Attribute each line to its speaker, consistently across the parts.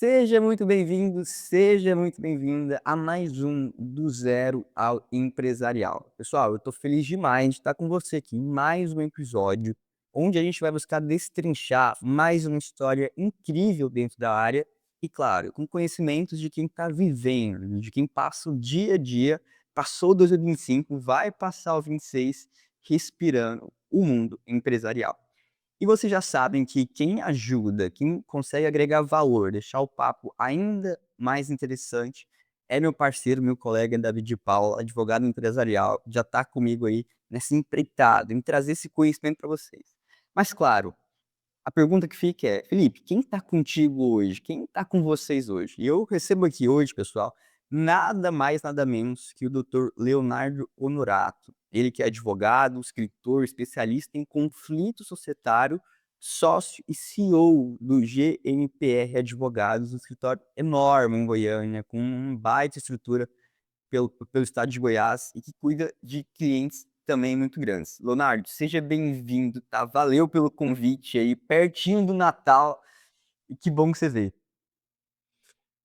Speaker 1: Seja muito bem-vindo, seja muito bem-vinda a mais um Do Zero ao Empresarial. Pessoal, eu estou feliz demais de estar com você aqui em mais um episódio, onde a gente vai buscar destrinchar mais uma história incrível dentro da área e, claro, com conhecimentos de quem está vivendo, de quem passa o dia a dia, passou o 2025, vai passar o 26 respirando o mundo empresarial. E vocês já sabem que quem ajuda, quem consegue agregar valor, deixar o papo ainda mais interessante, é meu parceiro, meu colega David de Paula, advogado empresarial, já está comigo aí nessa empreitada, em trazer esse conhecimento para vocês. Mas claro, a pergunta que fica é: Felipe, quem está contigo hoje? Quem está com vocês hoje? E eu recebo aqui hoje, pessoal, nada mais, nada menos que o doutor Leonardo Honorato. Ele que é advogado, escritor, especialista em conflito societário, sócio e CEO do GNPR Advogados, um escritório enorme em Goiânia, com uma baita estrutura pelo estado de Goiás e que cuida de clientes também muito grandes. Leonardo, seja bem-vindo, tá? Valeu pelo convite aí, pertinho do Natal, e que bom que você veio.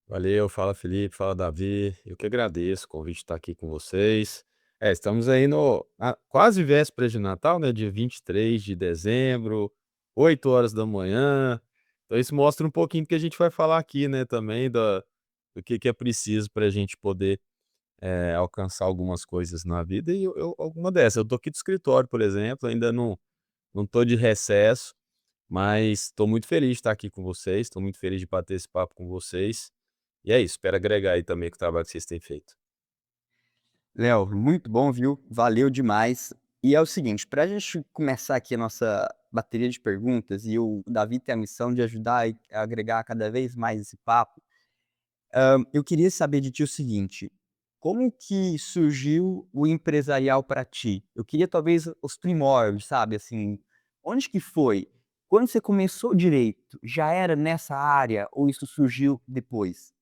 Speaker 2: Valeu, fala Felipe, fala Davi. Eu que agradeço o convite de estar aqui com vocês. Estamos aí no quase véspera de Natal, né? Dia 23 de dezembro, 8 horas da manhã. Então isso mostra um pouquinho do que a gente vai falar aqui, né? Também do que é preciso para a gente poder alcançar algumas coisas na vida. E alguma dessas. Eu tô aqui do escritório, por exemplo, ainda não tô de recesso, mas estou muito feliz de estar aqui com vocês. Estou muito feliz de bater esse papo com vocês. E é isso, espero agregar aí também com o trabalho que vocês têm feito.
Speaker 1: Léo, muito bom, viu? Valeu demais. E é o seguinte, para a gente começar aqui a nossa bateria de perguntas, e o Davi tem a missão de ajudar e agregar cada vez mais esse papo, eu queria saber de ti o seguinte: como que surgiu o empresarial para ti? Eu queria talvez os primórdios, sabe, assim, onde que foi? Quando você começou direito, já era nessa área ou isso surgiu depois?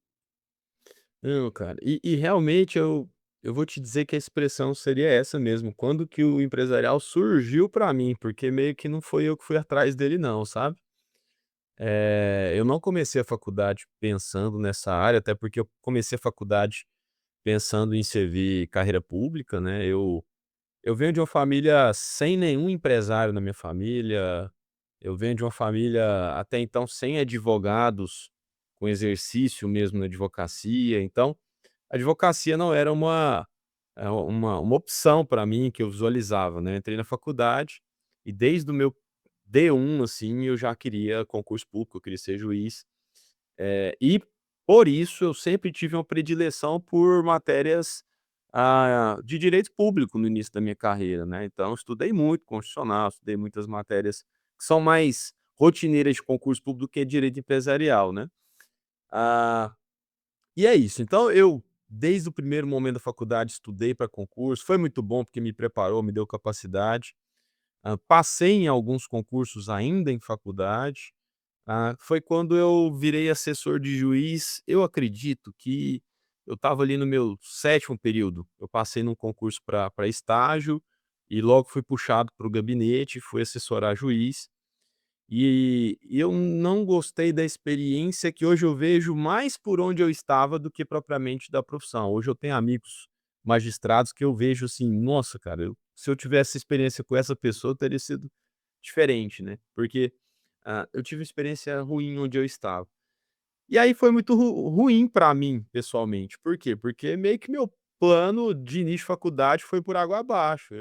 Speaker 2: Não, cara, e realmente eu vou te dizer que a expressão seria essa mesmo, quando que o empresarial surgiu pra mim, porque meio que não foi eu que fui atrás dele não, sabe. Eu não comecei a faculdade pensando nessa área, até porque eu comecei a faculdade pensando em servir carreira pública, né. Eu venho de uma família sem nenhum empresário na minha família. Eu venho de uma família, até então, sem advogados com exercício mesmo na advocacia, então, a advocacia não era uma opção para mim que eu visualizava, né. Eu entrei na faculdade e desde o meu D1, assim, eu já queria concurso público, eu queria ser juiz, e por isso eu sempre tive uma predileção por matérias, de direito público no início da minha carreira, né. Então eu estudei muito constitucional, estudei muitas matérias que são mais rotineiras de concurso público do que direito empresarial, né. Ah, e é isso, então eu, desde o primeiro momento da faculdade, estudei para concurso, foi muito bom porque me preparou, me deu capacidade. Passei em alguns concursos ainda em faculdade. Foi quando eu virei assessor de juiz. Eu acredito que eu estava ali no meu sétimo período. Eu passei num concurso para estágio e logo fui puxado para o gabinete, fui assessorar juiz. E eu não gostei da experiência, que hoje eu vejo mais por onde eu estava do que propriamente da profissão. Hoje eu tenho amigos magistrados que eu vejo assim: "Nossa, cara, se eu tivesse experiência com essa pessoa, teria sido diferente", né, porque, eu tive experiência ruim onde eu estava. E aí foi muito ruim para mim, pessoalmente. Por quê? Porque meio que meu plano de início de faculdade foi por água abaixo.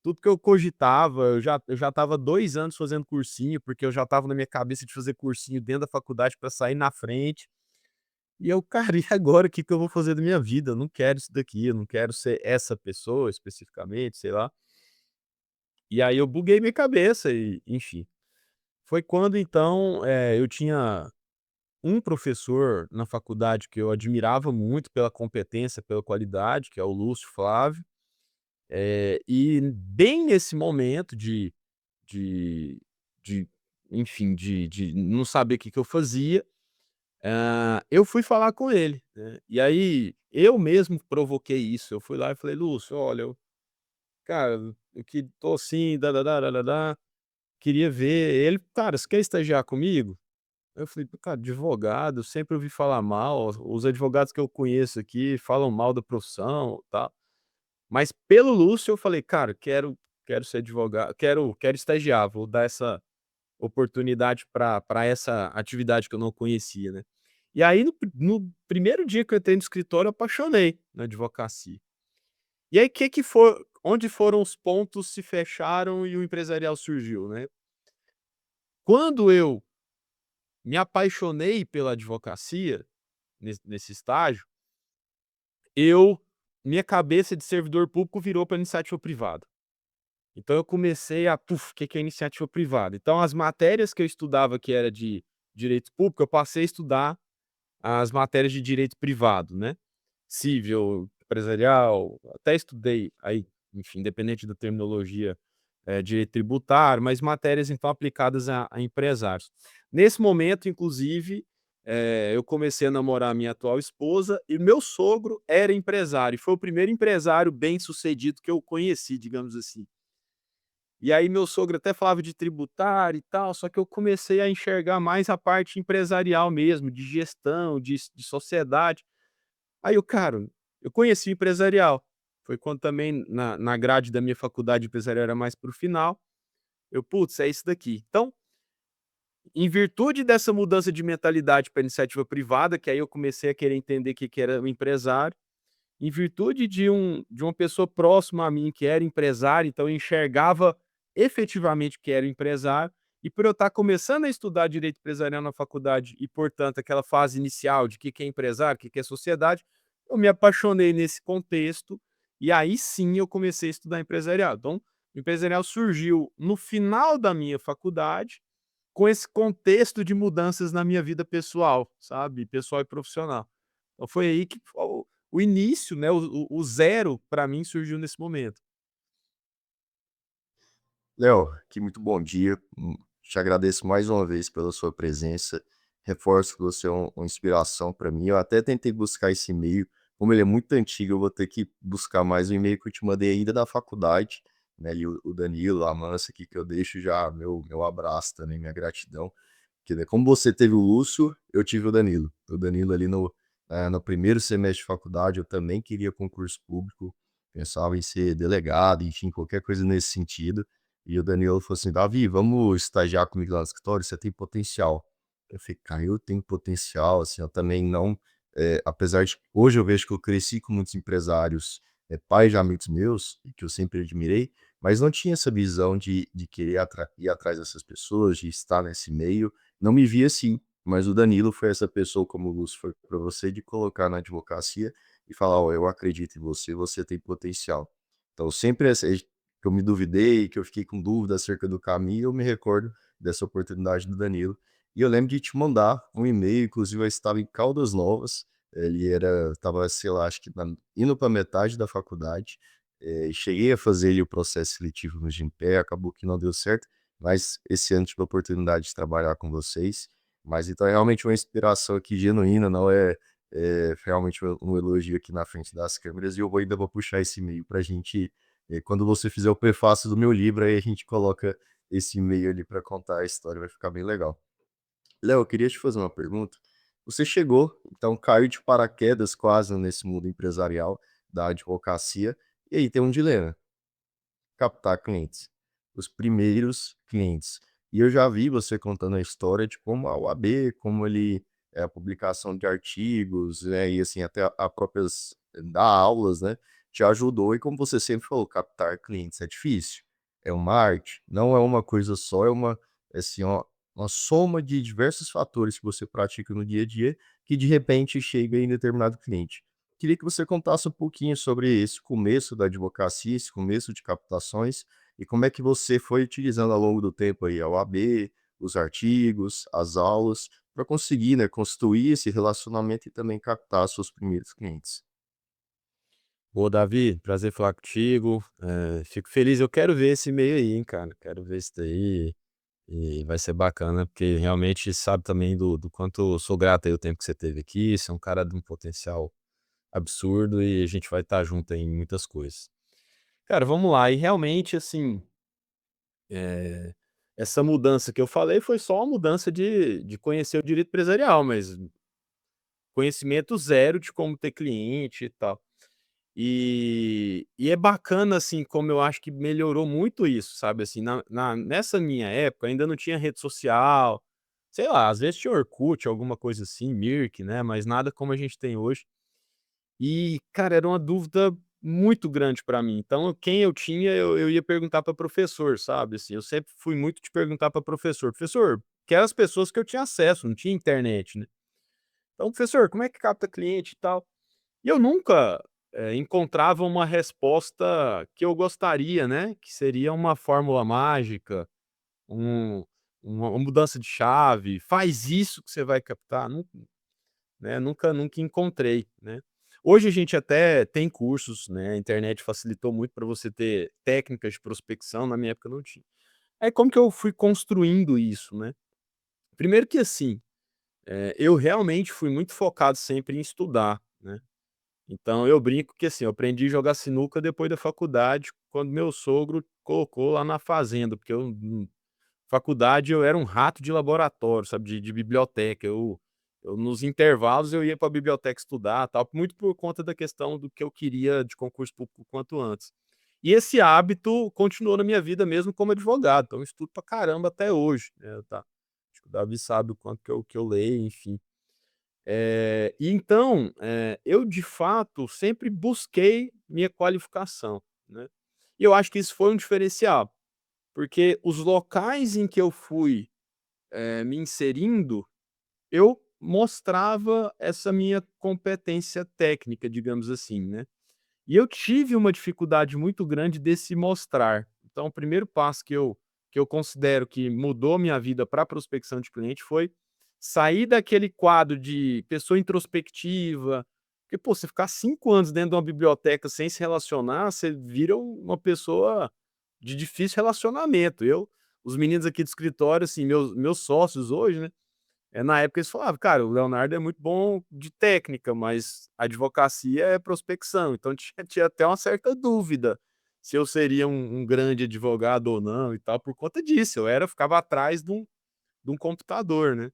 Speaker 2: Tudo que eu cogitava, eu já estava 2 anos fazendo cursinho, porque eu já estava na minha cabeça de fazer cursinho dentro da faculdade para sair na frente. E eu: "Cara, e agora o que que eu vou fazer da minha vida? Eu não quero isso daqui, eu não quero ser essa pessoa especificamente", sei lá. E aí eu buguei minha cabeça e, enfim. Foi quando então, eu tinha um professor na faculdade que eu admirava muito pela competência, pela qualidade, que é o Lúcio Flávio, e bem nesse momento de de enfim, de não saber o que que eu fazia, eu fui falar com ele, né. E aí, eu mesmo provoquei isso, eu fui lá e falei: "Lúcio, olha, cara, eu que tô assim, dá-dá-dá, dá-dá-dá, queria ver", ele: "Cara, você quer estagiar comigo?" Aí eu falei: "Cara, advogado, eu sempre ouvi falar mal, os advogados que eu conheço aqui falam mal da profissão, tal". Mas pelo Lúcio eu falei: "Cara, quero ser advogado, quero estagiar, vou dar essa oportunidade para essa atividade que eu não conhecia, né". E aí no primeiro dia que eu entrei no escritório eu apaixonei na advocacia. E aí que for onde foram os pontos se fecharam e o empresarial surgiu, né. Quando eu me apaixonei pela advocacia, nesse estágio, eu minha cabeça de servidor público virou para iniciativa privada. Então eu comecei a, o que é iniciativa privada? Então as matérias que eu estudava que era de direito público, eu passei a estudar as matérias de direito privado, né, civil, empresarial, até estudei aí, enfim, independente da terminologia, direito tributário, mas matérias então aplicadas a empresários. Nesse momento, inclusive, eu comecei a namorar a minha atual esposa e meu sogro era empresário, e foi o primeiro empresário bem-sucedido que eu conheci, digamos assim. E aí meu sogro até falava de tributário e tal, só que eu comecei a enxergar mais a parte empresarial mesmo, de gestão, de sociedade. Aí eu, cara, eu conheci o empresarial. Foi quando também na grade da minha faculdade empresarial era mais para o final, eu: "Putz, é isso daqui". Então, em virtude dessa mudança de mentalidade para iniciativa privada, que aí eu comecei a querer entender o que que era o empresário, em virtude de uma pessoa próxima a mim que era empresário, então eu enxergava efetivamente que era empresário, e por eu estar começando a estudar direito empresarial na faculdade e, portanto, aquela fase inicial de que é empresário, que é sociedade, eu me apaixonei nesse contexto, e aí sim eu comecei a estudar empresarial. Então, o empresarial surgiu no final da minha faculdade, com esse contexto de mudanças na minha vida pessoal, sabe, pessoal e profissional. Então foi aí que o início, né, o zero para mim surgiu nesse momento.
Speaker 3: Léo, que muito bom dia. Te agradeço mais uma vez pela sua presença. Reforço que você é uma inspiração para mim. Eu até tentei buscar esse e-mail, como ele é muito antigo, eu vou ter que buscar mais um e-mail que eu te mandei ainda da faculdade, né? Ali o Danilo, a Mansa aqui, que eu deixo já meu abraço também, minha gratidão. Porque, né, como você teve o Lúcio, eu tive o Danilo. O Danilo ali no primeiro semestre de faculdade, eu também queria concurso público, pensava em ser delegado, enfim, qualquer coisa nesse sentido. E o Danilo falou assim: "Davi, vamos estagiar comigo lá no escritório, você tem potencial". Eu falei: "Cara, eu tenho potencial", assim, eu também não, apesar de que hoje eu vejo que eu cresci com muitos empresários, pais de amigos meus, e que eu sempre admirei, mas não tinha essa visão de querer ir atrás dessas pessoas, de estar nesse meio, não me via assim. Mas o Danilo foi essa pessoa, como o Lúcio foi para você, de colocar na advocacia e falar: "Ó, eu acredito em você, você tem potencial". Então sempre essa que eu me duvidei, que eu fiquei com dúvida acerca do caminho, eu me recordo dessa oportunidade do Danilo. E eu lembro de te mandar um e-mail, inclusive eu estava em Caldas Novas, ele estava, sei lá, acho que indo para metade da faculdade, cheguei a fazer ali o processo seletivo no Gympé, acabou que não deu certo, mas esse ano tive a oportunidade de trabalhar com vocês. Mas então é realmente uma inspiração aqui genuína, não realmente um elogio aqui na frente das câmeras, e eu ainda vou puxar esse e-mail para a gente quando você fizer o prefácio do meu livro, aí a gente coloca esse e-mail ali para contar a história, vai ficar bem legal. Léo, eu queria te fazer uma pergunta. Você chegou, então caiu de paraquedas quase nesse mundo empresarial da advocacia, e aí tem um dilema: captar clientes, os primeiros clientes. E eu já vi você contando a história de como a UAB, como ele a publicação de artigos, né, e assim, até a próprias dar aulas, né, te ajudou e como você sempre falou, captar clientes é difícil, é uma arte, não é uma coisa só, é uma, assim, ó, uma soma de diversos fatores que você pratica no dia a dia, que de repente chega em determinado cliente. Queria que você contasse um pouquinho sobre esse começo da advocacia, esse começo de captações, e como é que você foi utilizando ao longo do tempo aí a OAB, os artigos, as aulas, para conseguir, né, construir esse relacionamento e também captar seus primeiros clientes.
Speaker 2: Ô Davi, prazer falar contigo, fico feliz, eu quero ver esse e-mail aí, hein, cara, quero ver isso daí, e vai ser bacana, porque realmente sabe também do quanto eu sou grato aí o tempo que você teve aqui, você é um cara de um potencial absurdo e a gente vai estar junto aí em muitas coisas. Cara, vamos lá, e realmente assim, essa mudança que eu falei foi só uma mudança de conhecer o direito empresarial, mas conhecimento zero de como ter cliente e tal. E é bacana, assim, como eu acho que melhorou muito isso, sabe, assim, nessa minha época ainda não tinha rede social, sei lá, às vezes tinha Orkut, alguma coisa assim, Mirk, né, mas nada como a gente tem hoje. E, cara, era uma dúvida muito grande para mim, então quem eu tinha, eu ia perguntar para professor, sabe, assim, eu sempre fui muito de perguntar para professor: "Professor", que eram as pessoas que eu tinha acesso, não tinha internet, né. Então: "Professor, como é que capta cliente e tal?" E eu nunca, encontrava uma resposta que eu gostaria, né, que seria uma fórmula mágica, um uma mudança de chave, "faz isso que você vai captar", né, nunca encontrei, né. Hoje a gente até tem cursos, né, a internet facilitou muito para você ter técnicas de prospecção, na minha época não tinha. Aí como que eu fui construindo isso, né. Primeiro que assim, eu realmente fui muito focado sempre em estudar, né. Então eu brinco que, assim, eu aprendi a jogar sinuca depois da faculdade, quando meu sogro colocou lá na fazenda, porque faculdade eu era um rato de laboratório, sabe, de biblioteca. Eu nos intervalos eu ia para a biblioteca estudar, tal, muito por conta da questão do que eu queria de concurso público o quanto antes. E esse hábito continuou na minha vida mesmo como advogado, então eu estudo pra caramba até hoje, né, tá. Acho que o Davi sabe o quanto que eu leio, enfim. E então, eu de fato sempre busquei minha qualificação, né. E eu acho que isso foi um diferencial, porque os locais em que eu fui, me inserindo, eu mostrava essa minha competência técnica, digamos assim, né. E eu tive uma dificuldade muito grande de se mostrar. Então o primeiro passo que eu considero que mudou minha vida para prospecção de cliente foi sair daquele quadro de pessoa introspectiva, porque, pô, você ficar 5 anos dentro de uma biblioteca sem se relacionar, você vira uma pessoa de difícil relacionamento. Os meninos aqui do escritório, assim, meus sócios hoje, né, na época eles falavam: "Cara, o Leonardo é muito bom de técnica, mas advocacia é prospecção", então tinha até uma certa dúvida se eu seria um grande advogado ou não e tal, por conta disso, ficava atrás de um computador, né.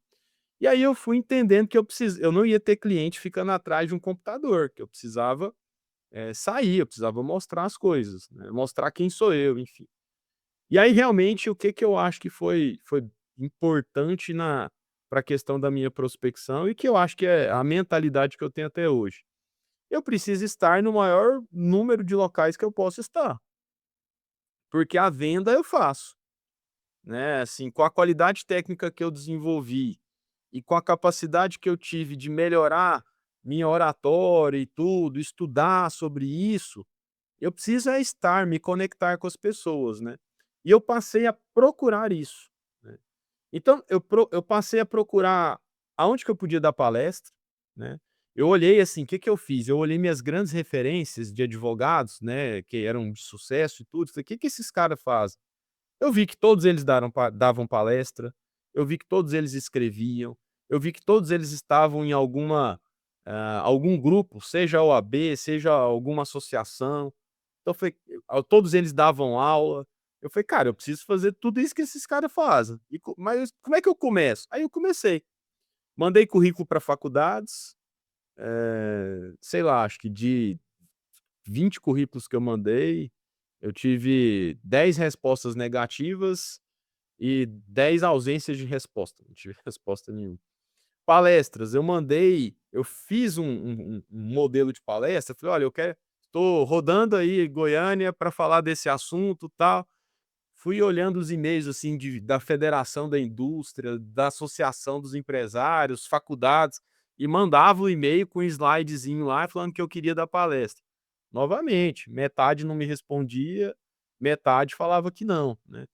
Speaker 2: E aí eu fui entendendo que eu não ia ter cliente ficando atrás de um computador, que eu precisava, sair, eu precisava mostrar as coisas, né, mostrar quem sou eu, enfim. E aí, realmente, o que que eu acho que foi importante na pra questão da minha prospecção e que eu acho que é a mentalidade que eu tenho até hoje. Eu preciso estar no maior número de locais que eu posso estar, porque a venda eu faço, né, assim, com a qualidade técnica que eu desenvolvi e com a capacidade que eu tive de melhorar minha oratória e tudo, estudar sobre isso, eu preciso é estar, me conectar com as pessoas, né. E eu passei a procurar isso, né. Então eu passei a procurar aonde que eu podia dar palestra, né. Eu olhei, assim, o que que eu fiz? Eu olhei minhas grandes referências de advogados, né, que eram de sucesso e tudo, falei: "Que esses caras fazem?". Eu vi que todos eles davam palestra, eu vi que todos eles escreviam, eu vi que todos eles estavam em algum grupo, seja a OAB, seja alguma associação. Então foi todos eles davam aula. Eu falei: "Cara, eu preciso fazer tudo isso que esses caras fazem. Mas como é que eu começo?". Aí eu comecei. Mandei currículo para faculdades, sei lá, acho que de 20 currículos que eu mandei, eu tive 10 respostas negativas e 10 ausências de resposta, não tive resposta nenhuma. Palestras, eu fiz um modelo de palestra, falei: "Olha, eu quero estou rodando aí Goiânia para falar desse assunto, tal". Fui olhando os e-mails, assim, da Federação da Indústria, da Associação dos Empresários, faculdades, e mandava o e-mail com um slidezinho lá falando que eu queria dar palestra. Novamente, metade não me respondia, metade falava que não, né.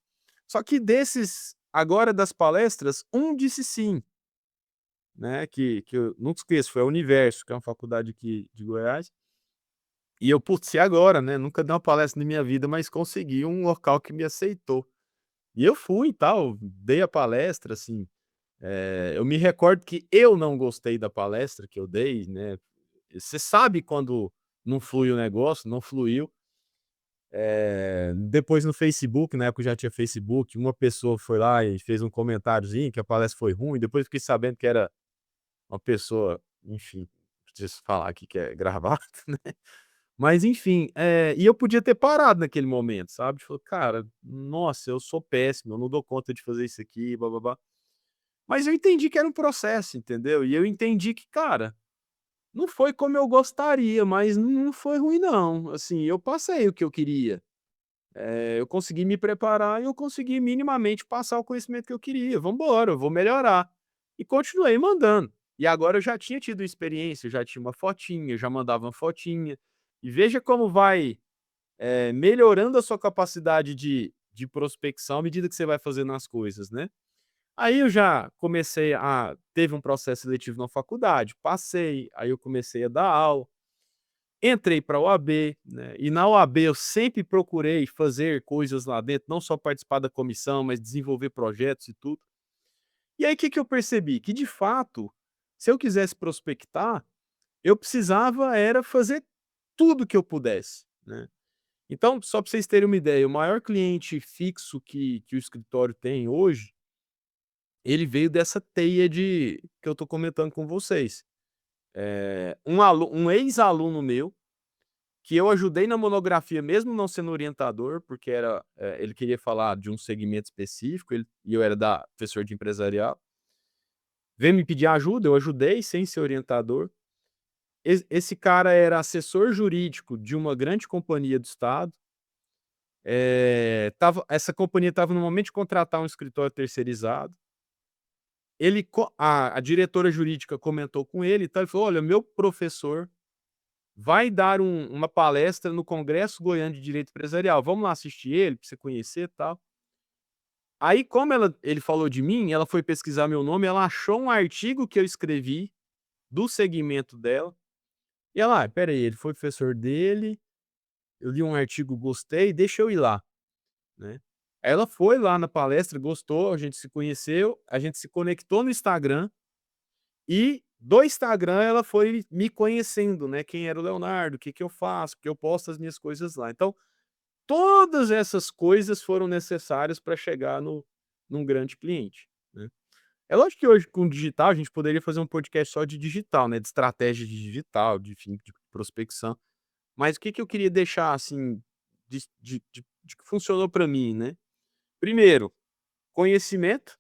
Speaker 2: Só que desses agora das palestras, um disse sim, né, que eu nunca esqueço, foi a Universo, que é uma faculdade aqui de Goiás, e eu: "Putz, e agora, né, nunca dei uma palestra na minha vida, mas consegui um local que me aceitou". E eu fui e tal, dei a palestra, assim, eu me recordo que eu não gostei da palestra que eu dei, né, você sabe quando não flui o negócio, não fluiu. Depois no Facebook, na época já tinha Facebook, uma pessoa foi lá e fez um comentáriozinho que a palestra foi ruim, depois fiquei sabendo que era uma pessoa, enfim, não preciso falar aqui que é gravado, né. Mas enfim, e eu podia ter parado naquele momento, sabe, falou: "Cara, nossa, eu sou péssimo, eu não dou conta de fazer isso aqui, blá-blá-blá". Mas eu entendi que era um processo, entendeu. E eu entendi que, cara, não foi como eu gostaria, mas não foi ruim não, assim, eu passei o que eu queria. Eu consegui me preparar e eu consegui minimamente passar o conhecimento que eu queria. Vamos embora, eu vou melhorar. E continuei mandando. E agora eu já tinha tido experiência, eu já tinha uma fotinha, já mandava uma fotinha. E veja como vai, melhorando a sua capacidade de prospecção à medida que você vai fazendo as coisas, né. Aí eu já comecei a teve um processo seletivo na faculdade, passei, aí eu comecei a dar aula. Entrei para a OAB, né, e na OAB eu sempre procurei fazer coisas lá dentro, não só participar da comissão, mas desenvolver projetos e tudo. E aí o que que eu percebi? Que de fato, se eu quisesse prospectar, eu precisava era fazer tudo que eu pudesse, né. Então, só para vocês terem uma ideia, o maior cliente fixo que o escritório tem hoje, ele veio dessa teia de que eu estou comentando com vocês. Um ex-aluno meu que eu ajudei na monografia, mesmo não sendo orientador, porque ele queria falar de um segmento específico, e eu era professor de empresarial. Veio me pedir ajuda, eu ajudei sem ser orientador. Esse cara era assessor jurídico de uma grande companhia do estado. Essa companhia estava no momento de contratar um escritório terceirizado. A diretora jurídica comentou com ele e tal, ele falou: "Olha, meu professor vai dar uma palestra no Congresso Goiano de Direito Empresarial, vamos lá assistir ele, para você conhecer, e tal". Aí como ele falou de mim, ela foi pesquisar meu nome, ela achou um artigo que eu escrevi, do segmento dela, e ela: "Ah, espera aí, ele foi professor dele, eu li um artigo, gostei, deixa eu ir lá", né. Aí ela foi lá na palestra, gostou, a gente se conheceu, a gente se conectou no Instagram, e do Instagram ela foi me conhecendo, né, quem era o Leonardo, o que que eu faço, porque eu posto as minhas coisas lá. Então, todas essas coisas foram necessárias para chegar no num grande cliente, né. É lógico que hoje com o digital a gente poderia fazer um podcast só de digital, né, de estratégia de digital, de enfim, de prospecção, mas o que que eu queria deixar, assim, de que funcionou para mim, né. Primeiro, conhecimento,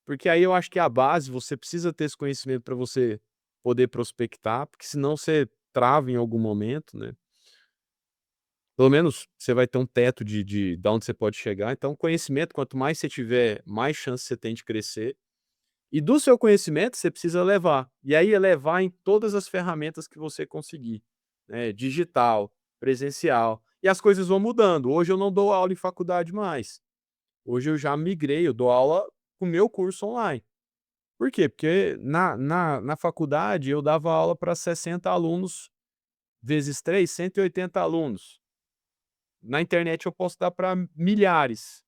Speaker 2: porque aí eu acho que é a base, você precisa ter esse conhecimento para você poder prospectar, porque senão você trava em algum momento, né. Pelo menos você vai ter um teto de da onde você pode chegar, então conhecimento, quanto mais você tiver, mais chance você tem de crescer. E do seu conhecimento você precisa levar, e aí é levar em todas as ferramentas que você conseguir, né, digital, presencial, e as coisas vão mudando. Hoje eu não dou aula em faculdade mais, hoje eu já migrei, eu dou aula com o meu curso online. Por quê? Porque na faculdade eu dava aula para 60 alunos vezes 3, 180 alunos. Na internet eu posso dar para milhares.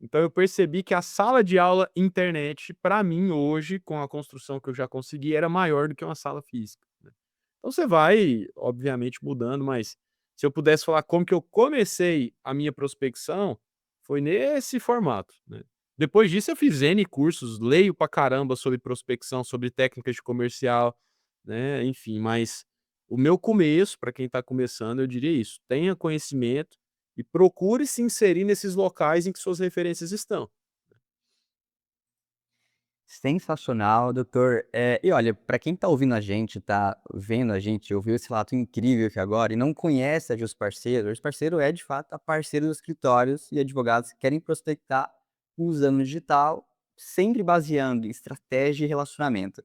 Speaker 2: Então eu percebi que a sala de aula internet, para mim hoje, com a construção que eu já consegui, era maior do que uma sala física, né. Então você vai, obviamente, mudando, mas se eu pudesse falar como que eu comecei a minha prospecção, foi nesse formato, né. Depois disso eu fiz N cursos, leio pra caramba sobre prospecção, sobre técnicas de comercial, né, enfim, mas o meu começo, para quem está começando, eu diria isso: tenha conhecimento e procure se inserir nesses locais em que suas referências estão.
Speaker 1: Sensacional, doutor. E olha, para quem está ouvindo a gente, está vendo a gente, ouviu esse relato incrível aqui agora e não conhece a Jus Parceiro, a Jus Parceiro é de fato a parceira dos escritórios e advogados que querem prospectar usando o digital, sempre baseando em estratégia e relacionamento.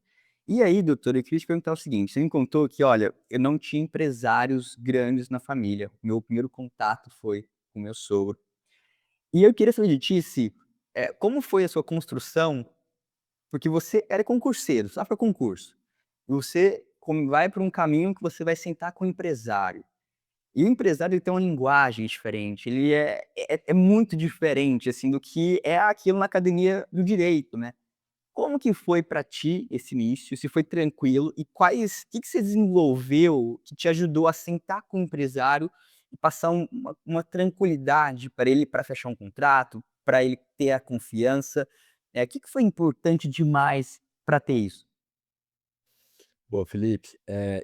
Speaker 1: E aí, doutor, eu queria te perguntar o seguinte: você me contou que, olha, eu não tinha empresários grandes na família. Meu primeiro contato foi com meu sogro. E eu queria saber de ti se, como foi a sua construção, porque você era concurseiro, estudava para concurso. E você vai para um caminho que você vai sentar com o empresário. E o empresário ele tem uma linguagem diferente, ele é muito diferente, assim, do que é aquilo na academia do direito, né. Como que foi para ti esse início? Se foi tranquilo? E quais que você desenvolveu que te ajudou a sentar com o empresário e passar uma tranquilidade para ele, para fechar um contrato, para ele ter a confiança. O que que foi importante demais para ter isso?
Speaker 2: Boa, Felipe. É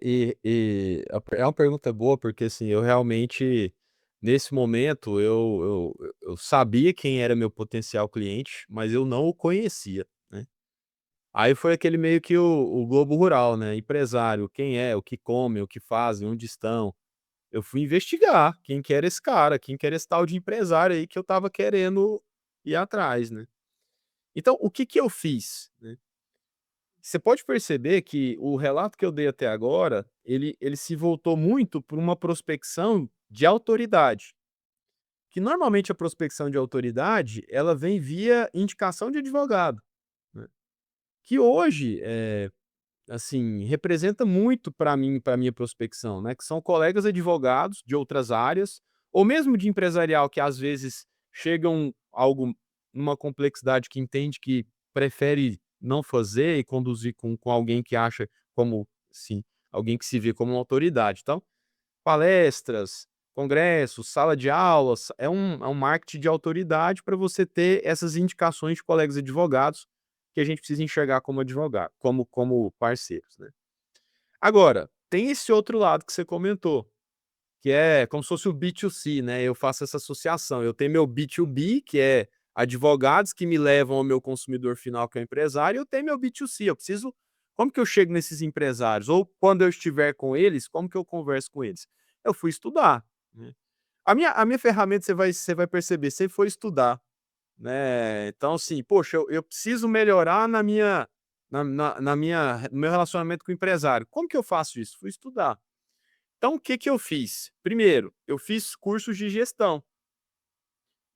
Speaker 2: uma pergunta boa, porque, assim, eu realmente, nesse momento, eu sabia quem era meu potencial cliente, mas eu não o conhecia, né. Aí foi aquele meio que o globo rural, né, empresário, quem é, o que come, o que fazem, onde estão. Eu fui investigar quem que era esse cara, quem que era esse tal de empresário aí que eu estava querendo ir atrás, né. Então, o que que eu fiz, né? Você pode perceber que o relato que eu dei até agora, ele se voltou muito para uma prospecção de autoridade, que normalmente a prospecção de autoridade, ela vem via indicação de advogado, né, que hoje, assim, representa muito para mim, para minha prospecção, né, que são colegas advogados de outras áreas, ou mesmo de empresarial que às vezes chegam algo numa complexidade que entende que prefere não fazer e conduzir com alguém que acha como, sim, alguém que se vê como uma autoridade. Então, palestras, congressos, sala de aulas, é um marketing de autoridade para você ter essas indicações de colegas advogados que a gente precisa enxergar como advogado, como parceiros, né. Agora, tem esse outro lado que você comentou, que é como se fosse o B2C, né, eu faço essa associação, eu tenho meu B2B, que é advogados que me levam ao meu consumidor final, que é o empresário, e eu tenho meu B2C, eu preciso como que eu chego nesses empresários? Ou quando eu estiver com eles, como que eu converso com eles? Eu fui estudar, né. A minha ferramenta você vai perceber, sempre foi estudar, né. Então assim, poxa, eu preciso melhorar no meu relacionamento com o empresário. Como que eu faço isso? Fui estudar. Então o que que eu fiz? Primeiro, eu fiz cursos de gestão.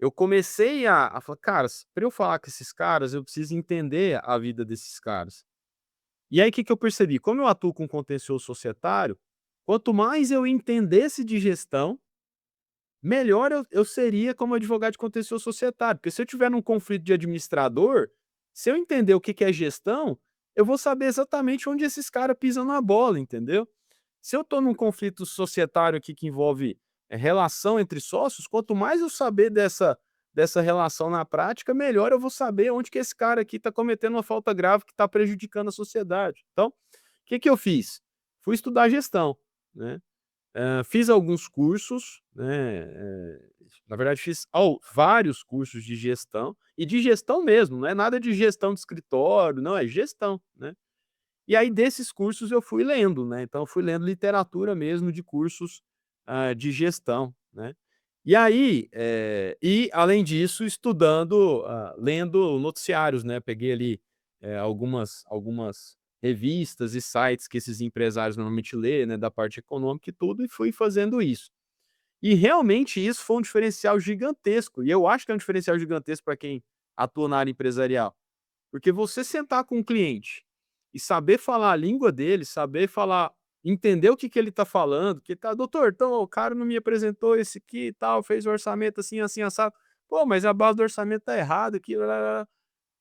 Speaker 2: Eu comecei a falar: "Cara, para eu falar com esses caras, eu preciso entender a vida desses caras". E aí o que que eu percebi? Como eu atuo com contencioso societário, quanto mais eu entendesse de gestão, melhor eu seria como advogado de contencioso societário, porque se eu tiver num conflito de administrador, se eu entender o que que é gestão, eu vou saber exatamente onde esses caras pisam na bola, entendeu? Se eu estou num conflito societário aqui que envolve, relação entre sócios, quanto mais eu saber dessa relação na prática, melhor eu vou saber onde que esse cara aqui está cometendo uma falta grave que está prejudicando a sociedade. Então, o que que eu fiz? Fui estudar gestão, né. Fiz alguns cursos, né, na verdade fiz vários cursos de gestão, e de gestão mesmo, não é nada de gestão de escritório, não, é gestão, né. E aí desses cursos eu fui lendo, né, então eu fui lendo literatura mesmo de cursos, de gestão, né. E aí, e além disso estudando, lendo noticiários, né, peguei ali, algumas revistas e sites que esses empresários normalmente lê, né, da parte econômica e tudo, e fui fazendo isso. E realmente isso foi um diferencial gigantesco, e eu acho que é um diferencial gigantesco para quem atua na área empresarial. Porque você sentar com um cliente e saber falar a língua dele, saber falar entender o que que ele está falando, que tá: "Doutor, então o cara não me apresentou esse aqui e tal, fez o orçamento assim, assim, assado". "Pô, mas a base do orçamento tá errado aqui".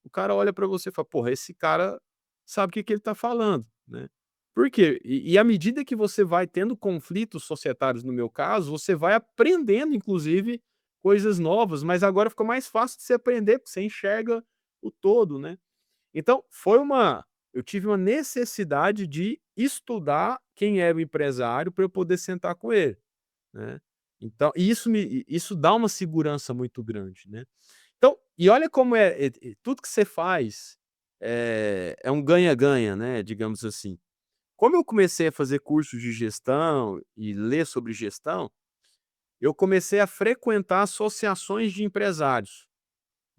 Speaker 2: O cara olha para você e fala: "Porra, esse cara sabe o que que ele está falando", né. Por quê? E à medida que você vai tendo conflitos societários, no meu caso, você vai aprendendo inclusive coisas novas, mas agora ficou mais fácil de você aprender, porque você enxerga o todo, né. Então, eu tive uma necessidade de estudar quem era o empresário para eu poder sentar com ele, né. Então isso dá uma segurança muito grande, né. Então e olha como tudo que você faz, é um ganha-ganha, né, digamos assim. Como eu comecei a fazer cursos de gestão e ler sobre gestão, eu comecei a frequentar associações de empresários,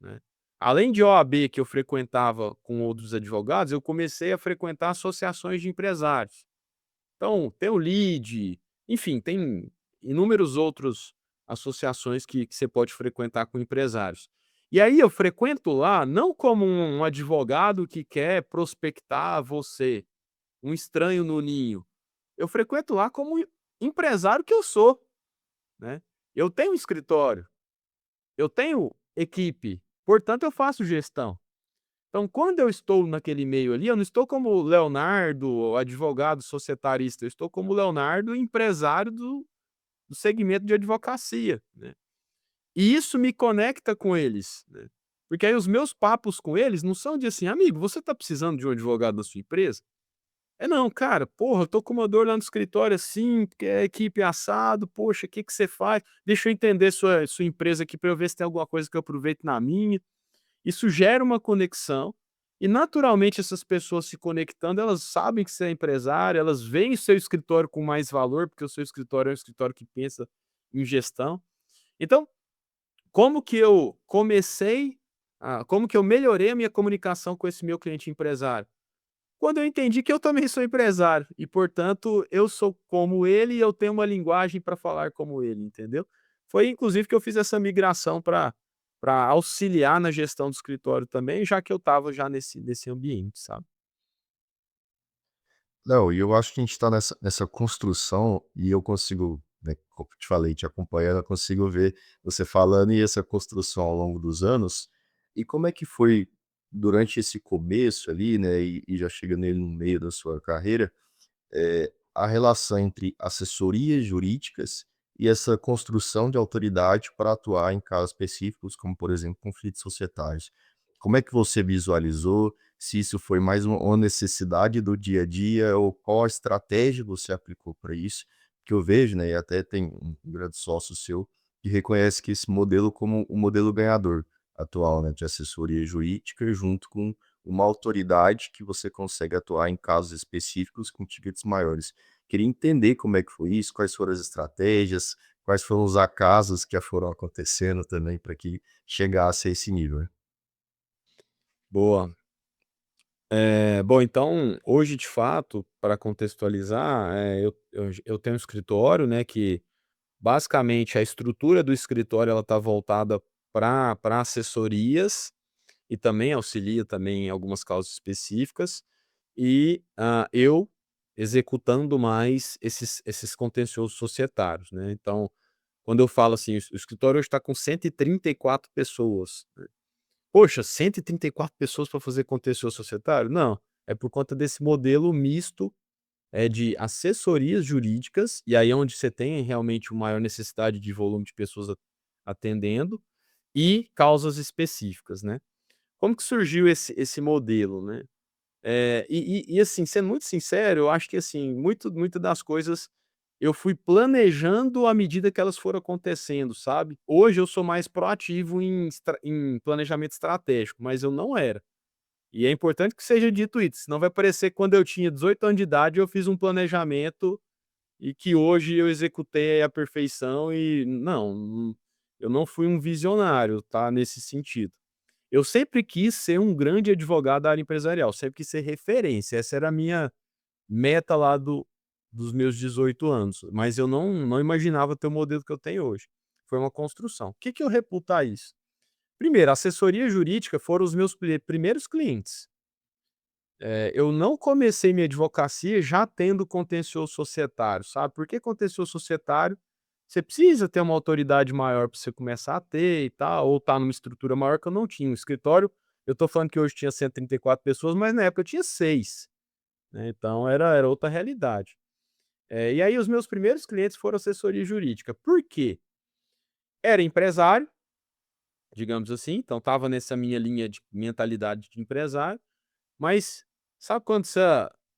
Speaker 2: né. Além de OAB que eu frequentava com outros advogados, eu comecei a frequentar associações de empresários. Então, tem o LEAD, enfim, tem inúmeros outros associações que você pode frequentar com empresários. E aí eu frequento lá não como um advogado que quer prospectar você, um estranho no ninho. Eu frequento lá como empresário que eu sou, né. Eu tenho um escritório, eu tenho equipe, portanto eu faço gestão. Então, quando eu estou naquele meio ali, eu não estou como Leonardo, advogado societarista, eu estou como Leonardo, empresário do segmento de advocacia, né. E isso me conecta com eles, né, porque aí os meus papos com eles não são de assim: "Amigo, você está precisando de um advogado na sua empresa?" É não, cara, porra, eu tô com uma dor lá no escritório assim, porque a equipe é assado, poxa, o que que você faz? Deixa eu entender sua empresa aqui para eu ver se tem alguma coisa que eu aproveito na minha. Isso gera uma conexão e naturalmente essas pessoas se conectando, elas sabem que você é empresário, elas veem o seu escritório com mais valor, porque o seu escritório é um escritório que pensa em gestão. Então, como que eu melhorei a minha comunicação com esse meu cliente empresário? Quando eu entendi que eu também sou empresário e, portanto, eu sou como ele e eu tenho uma linguagem para falar como ele, entendeu? Foi inclusive que eu fiz essa migração para auxiliar na gestão do escritório também, já que eu estava já nesse ambiente, sabe?
Speaker 3: Não, e eu acho que a gente está nessa construção e eu consigo, né, como eu te falei, te acompanhando, eu consigo ver você falando e essa construção ao longo dos anos. E como é que foi durante esse começo ali, né, e já chegando ele no meio da sua carreira, a relação entre assessorias jurídicas e essa construção de autoridade para atuar em casos específicos, como, por exemplo, conflitos societários. Como é que você visualizou? Se isso foi mais uma necessidade do dia a dia ou qual a estratégia você aplicou para isso? Que eu vejo, né, e até tem um grande sócio seu que reconhece que esse modelo como o modelo ganhador atual, né, de assessoria jurídica junto com uma autoridade que você consegue atuar em casos específicos com tickets maiores. Queria entender como é que foi isso, quais foram as estratégias, quais foram os acasos que já foram acontecendo também para que chegasse a esse nível, né.
Speaker 2: Boa. Bom, então, hoje, de fato, para contextualizar, eu tenho um escritório, né, que basicamente a estrutura do escritório ela está voltada para assessorias e também auxilia também em algumas causas específicas, e, eu executando mais esses contenciosos societários, né. Então, quando eu falo assim, o escritório hoje está com 134 pessoas. Poxa, 134 pessoas para fazer contencioso societário? Não, é por conta desse modelo misto, de assessorias jurídicas, e aí é onde você tem realmente uma maior necessidade de volume de pessoas atendendo, e causas específicas, né. Como que surgiu esse modelo, né? Assim, sendo muito sincero, eu acho que, assim, muito das coisas eu fui planejando à medida que elas foram acontecendo, sabe. Hoje eu sou mais proativo em planejamento estratégico, mas eu não era. E é importante que seja dito isso, senão vai parecer que quando eu tinha 18 anos de idade eu fiz um planejamento e que hoje eu executei à perfeição e não, eu não fui um visionário, tá, nesse sentido. Eu sempre quis ser um grande advogado da área empresarial, sempre quis ser referência, essa era a minha meta lá dos meus 18 anos, mas eu não imaginava ter o modelo que eu tenho hoje. Foi uma construção. O que que eu reputo a isso? Primeiro, a assessoria jurídica foram os meus primeiros clientes. Eu não comecei minha advocacia já tendo contencioso societário, sabe, porque contencioso societário, você precisa ter uma autoridade maior para você começar a ter e tal, ou estar numa estrutura maior que eu não tinha. O escritório, eu tô falando que hoje tinha 134 pessoas, mas na época eu tinha 6, né, então era outra realidade. E aí os meus primeiros clientes foram assessoria jurídica. Por quê? Era empresário, digamos assim, então estava nessa minha linha de mentalidade de empresário. Mas sabe quando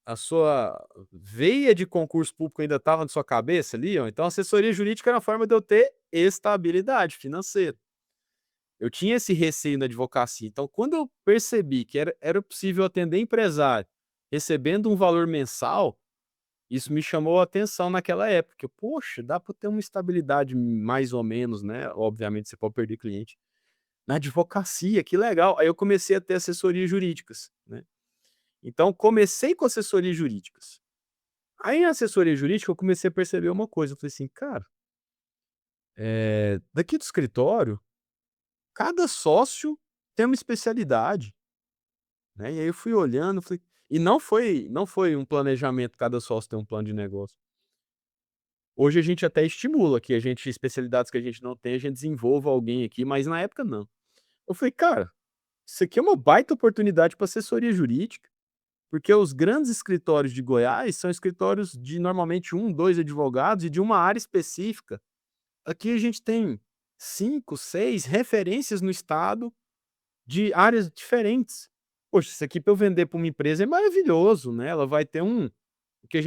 Speaker 2: a sua veia de concurso público ainda estava na sua cabeça ali, ó, então a assessoria jurídica era uma forma de eu ter estabilidade financeira. Eu tinha esse receio na advocacia, então quando eu percebi que era possível atender empresário recebendo um valor mensal, isso me chamou a atenção naquela época. Poxa, dá para ter uma estabilidade mais ou menos, né, obviamente você pode perder cliente, na advocacia, que legal. Aí eu comecei a ter assessorias jurídicas, né. Então comecei com assessorias jurídicas. Aí em assessoria jurídica eu comecei a perceber uma coisa, eu falei assim: "Cara, daqui do escritório, cada sócio tem uma especialidade", né, e aí eu fui olhando, falei e não foi um planejamento, cada sócio tem um plano de negócio. Hoje a gente até estimula que a gente especialidades que a gente não tem, a gente desenvolva alguém aqui, mas na época não. Eu falei: "Cara, isso aqui é uma baita oportunidade para assessoria jurídica". Porque os grandes escritórios de Goiás são escritórios de normalmente 1, 2 advogados e de uma área específica. Aqui a gente tem 5, 6 referências no estado de áreas diferentes. Poxa, isso aqui para eu vender para uma empresa é maravilhoso, né, ela vai ter o que a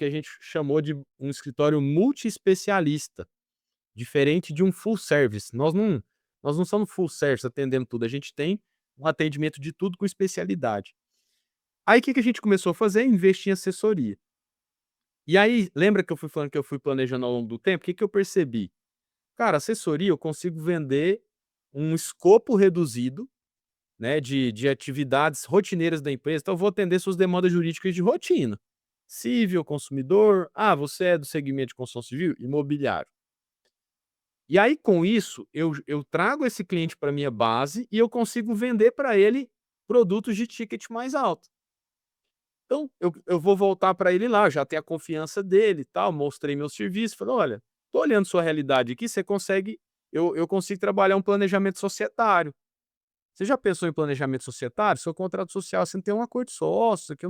Speaker 2: gente chamou de um escritório multiespecialista, diferente de um full service. Nós não somos full service atendendo tudo, a gente tem um atendimento de tudo com especialidade. Aí o que que a gente começou a fazer? Investir em assessoria. E aí, lembra que eu fui falando que eu fui planejando ao longo do tempo? O que que eu percebi? Cara, assessoria eu consigo vender um escopo reduzido, né, de atividades rotineiras da empresa, então eu vou atender suas demandas jurídicas de rotina. Civil, consumidor, você é do segmento de construção civil? Imobiliário. E aí com isso, eu trago esse cliente para minha base e eu consigo vender para ele produtos de ticket mais alto. Então, eu vou voltar para ele lá, eu já tenho a confiança dele e tal, mostrei meu serviço, falei: "Olha, tô olhando sua realidade aqui, você consegue eu consigo trabalhar um planejamento societário. Você já pensou em planejamento societário? Seu contrato social, você não tem um acordo de sócio, isso aqui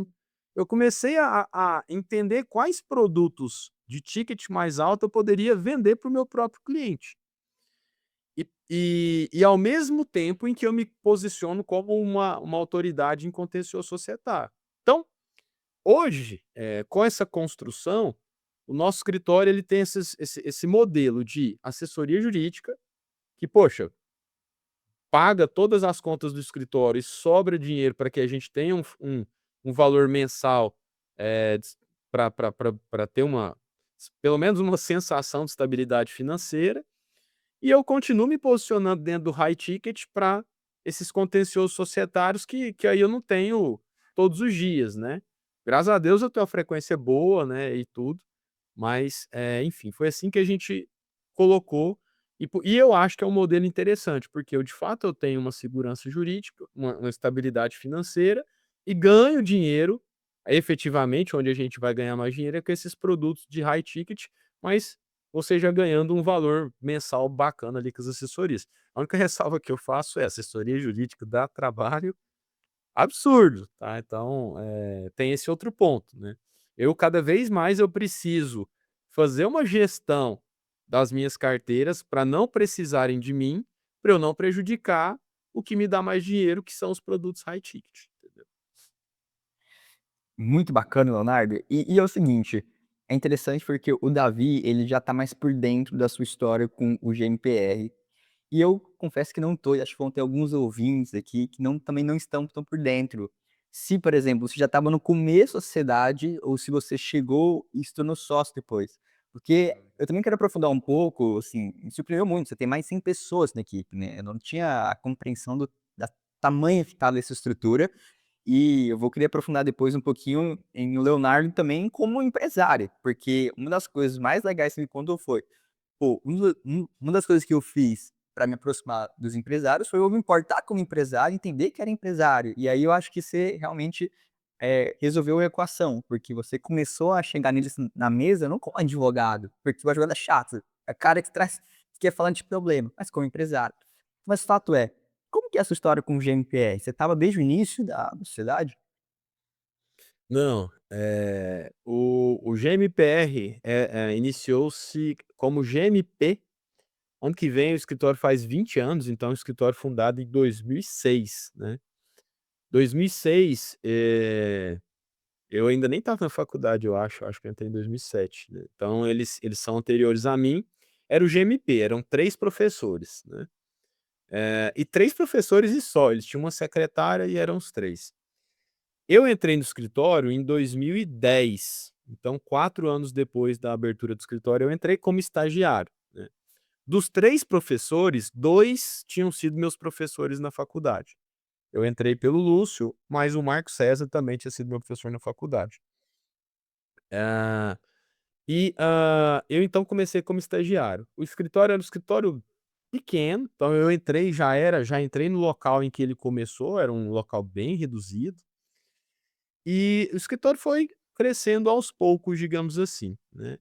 Speaker 2: eu comecei a entender quais produtos de ticket mais alto eu poderia vender para o meu próprio cliente. E ao mesmo tempo em que eu me posiciono como uma autoridade em contencioso societário. Então, hoje, com essa construção, o nosso escritório ele tem esse modelo de assessoria jurídica, que, poxa, paga todas as contas do escritório e sobra dinheiro para que a gente tenha um valor mensal, para ter pelo menos uma sensação de estabilidade financeira, e eu continuo me posicionando dentro do high ticket para esses contenciosos societários que aí eu não tenho todos os dias, né. Graças a Deus eu tenho uma frequência boa, né, e tudo, mas, enfim, foi assim que a gente colocou, e eu acho que é um modelo interessante, porque eu de fato eu tenho uma segurança jurídica, uma estabilidade financeira e ganho dinheiro, efetivamente, onde a gente vai ganhar mais dinheiro é com esses produtos de high ticket, mas você já ganhando um valor mensal bacana ali com as assessorias. A única ressalva que eu faço é: assessoria jurídica dá trabalho absurdo, tá, então, tem esse outro ponto, né. Cada vez mais eu preciso fazer uma gestão das minhas carteiras para não precisarem de mim, para eu não prejudicar o que me dá mais dinheiro, que são os produtos high ticket, entendeu.
Speaker 1: Muito bacana, Leonardo. E é o seguinte, é interessante porque o Davi, ele já tá mais por dentro da sua história com o GMPR. E eu confesso que não tô, e acho que vão ter alguns ouvintes aqui que também não estão tão por dentro. Se, por exemplo, você já estava no começo da sociedade ou se você chegou e se tornou sócio depois. Porque eu também quero aprofundar um pouco, assim, me surpreendeu muito, você tem mais 100 pessoas na equipe, né, eu não tinha a compreensão da tamanho que tá dessa estrutura, e eu vou querer aprofundar depois um pouquinho em o Leonardo também como empresário, porque uma das coisas mais legais que ele contou foi: "Pô, uma das coisas que eu fiz para me aproximar dos empresários foi eu me importar como empresário, entender que era empresário". E aí eu acho que você realmente, resolveu a equação, porque você começou a chegar neles na mesa não como advogado, porque o advogado é chato, é o cara que quer falar de problema, mas como empresário. Mas fato é, como que é essa história com o GMPR? Você estava desde o início da sociedade?
Speaker 2: Não, o GMPR, iniciou-se como GMP. Ano que vem o escritório faz 20 anos, então é um escritório fundado em 2006, né. 2006, eu ainda nem estava na faculdade, eu acho que eu entrei em 2007, né. Então eles são anteriores a mim. Era o GMP, eram 3 professores, né. E 3 professores e só, eles tinham uma secretária e eram os 3. Eu entrei no escritório em 2010, então 4 anos depois da abertura do escritório eu entrei como estagiário, né. Dos 3 professores, 2 tinham sido meus professores na faculdade. Eu entrei pelo Lúcio, mas o Marco César também tinha sido meu professor na faculdade. Ah, eu então comecei como estagiário. O escritório era um escritório pequeno, então eu entrei já entrei no local em que ele começou, era um local bem reduzido, e o escritório foi crescendo aos poucos, digamos assim, né.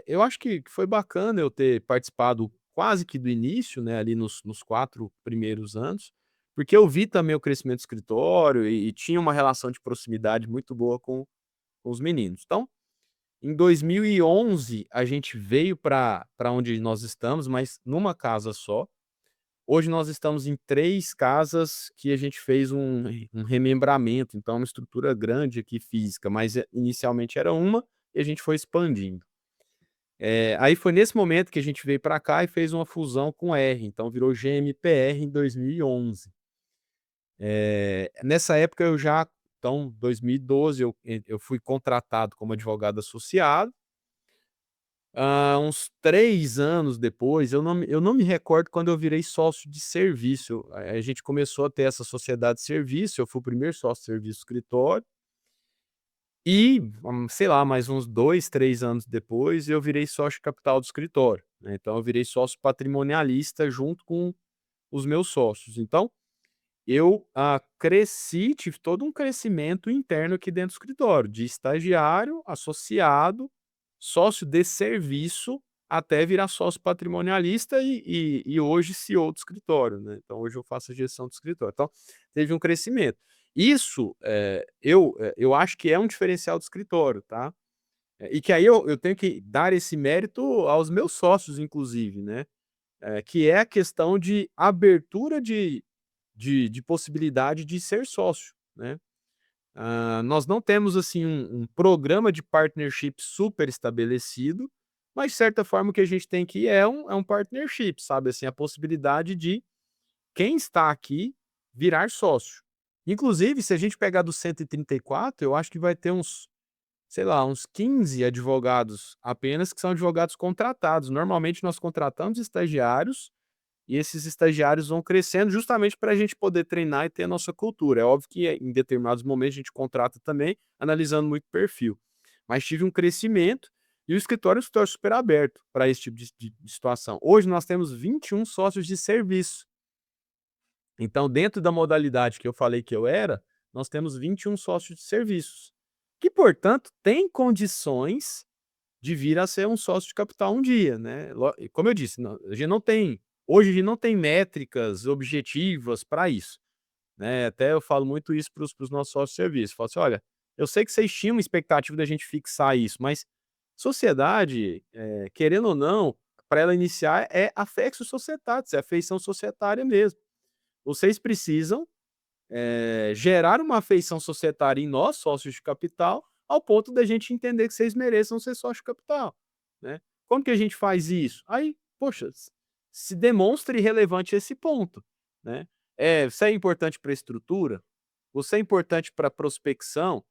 Speaker 2: Eu acho que foi bacana eu ter participado quase que do início, né, ali nos 4 primeiros anos, porque eu vi também o crescimento do escritório e tinha uma relação de proximidade muito boa com os meninos. Então, em 2011, a gente veio para onde nós estamos, mas numa casa só. Hoje nós estamos em 3 casas que a gente fez um remembramento, então é uma estrutura grande aqui física, mas, inicialmente era uma e a gente foi expandindo. Aí foi nesse momento que a gente veio para cá e fez uma fusão com R, então virou GMPR em 2011. Nessa época eu já então 2012 eu fui contratado como advogado associado. Uns 3 anos depois, eu não me recordo quando eu virei sócio de serviço. A gente começou a ter essa sociedade de serviço, eu fui o primeiro sócio de serviço do escritório, e, sei lá, mais uns 2, 3 anos depois, eu virei sócio capital do escritório, né, então eu virei sócio patrimonialista junto com os meus sócios. Então, eu, cresci, tive todo um crescimento interno aqui dentro do escritório, de estagiário, associado, sócio de serviço, até virar sócio patrimonialista e hoje CEO do escritório, né. Então hoje eu faço a gestão do escritório. Então, teve um crescimento. Isso, eu acho que é um diferencial do escritório, tá. E que aí eu tenho que dar esse mérito aos meus sócios inclusive, né, que é a questão de abertura de possibilidade de ser sócio, né. Nós não temos, assim, um programa de partnership super estabelecido, mas de certa forma o que a gente tem aqui é um partnership, sabe, assim, a possibilidade de quem está aqui virar sócio. Inclusive, se a gente pegar do 134, eu acho que vai ter uns, sei lá, uns 15 advogados apenas que são advogados contratados. Normalmente nós contratamos estagiários e esses estagiários vão crescendo justamente para a gente poder treinar e ter a nossa cultura. É óbvio que em determinados momentos a gente contrata também, analisando muito perfil. Mas tive um crescimento e o escritório é um escritório super aberto para esse tipo de situação. Hoje nós temos 21 sócios de serviço. Então, dentro da modalidade que eu falei que eu era, nós temos 21 sócios de serviços, que, portanto, têm condições de vir a ser um sócio de capital um dia, né. E como eu disse, a gente não tem hoje a gente não tem métricas objetivas para isso, né, até eu falo muito isso para os nossos sócios de serviço, falo assim: "Olha, eu sei que vocês tinham uma expectativa da gente fixar isso, mas sociedade, querendo ou não, para ela iniciar é affectio societatis, é afeição societária mesmo. Vocês precisam gerar uma afeição societária em nós, sócios de capital, ao ponto da gente entender que vocês mereçam ser sócio de capital, né. Como que a gente faz isso? Aí, poxa, se demonstre relevante esse ponto, né. Você é importante para a estrutura, você é importante para a prospecção,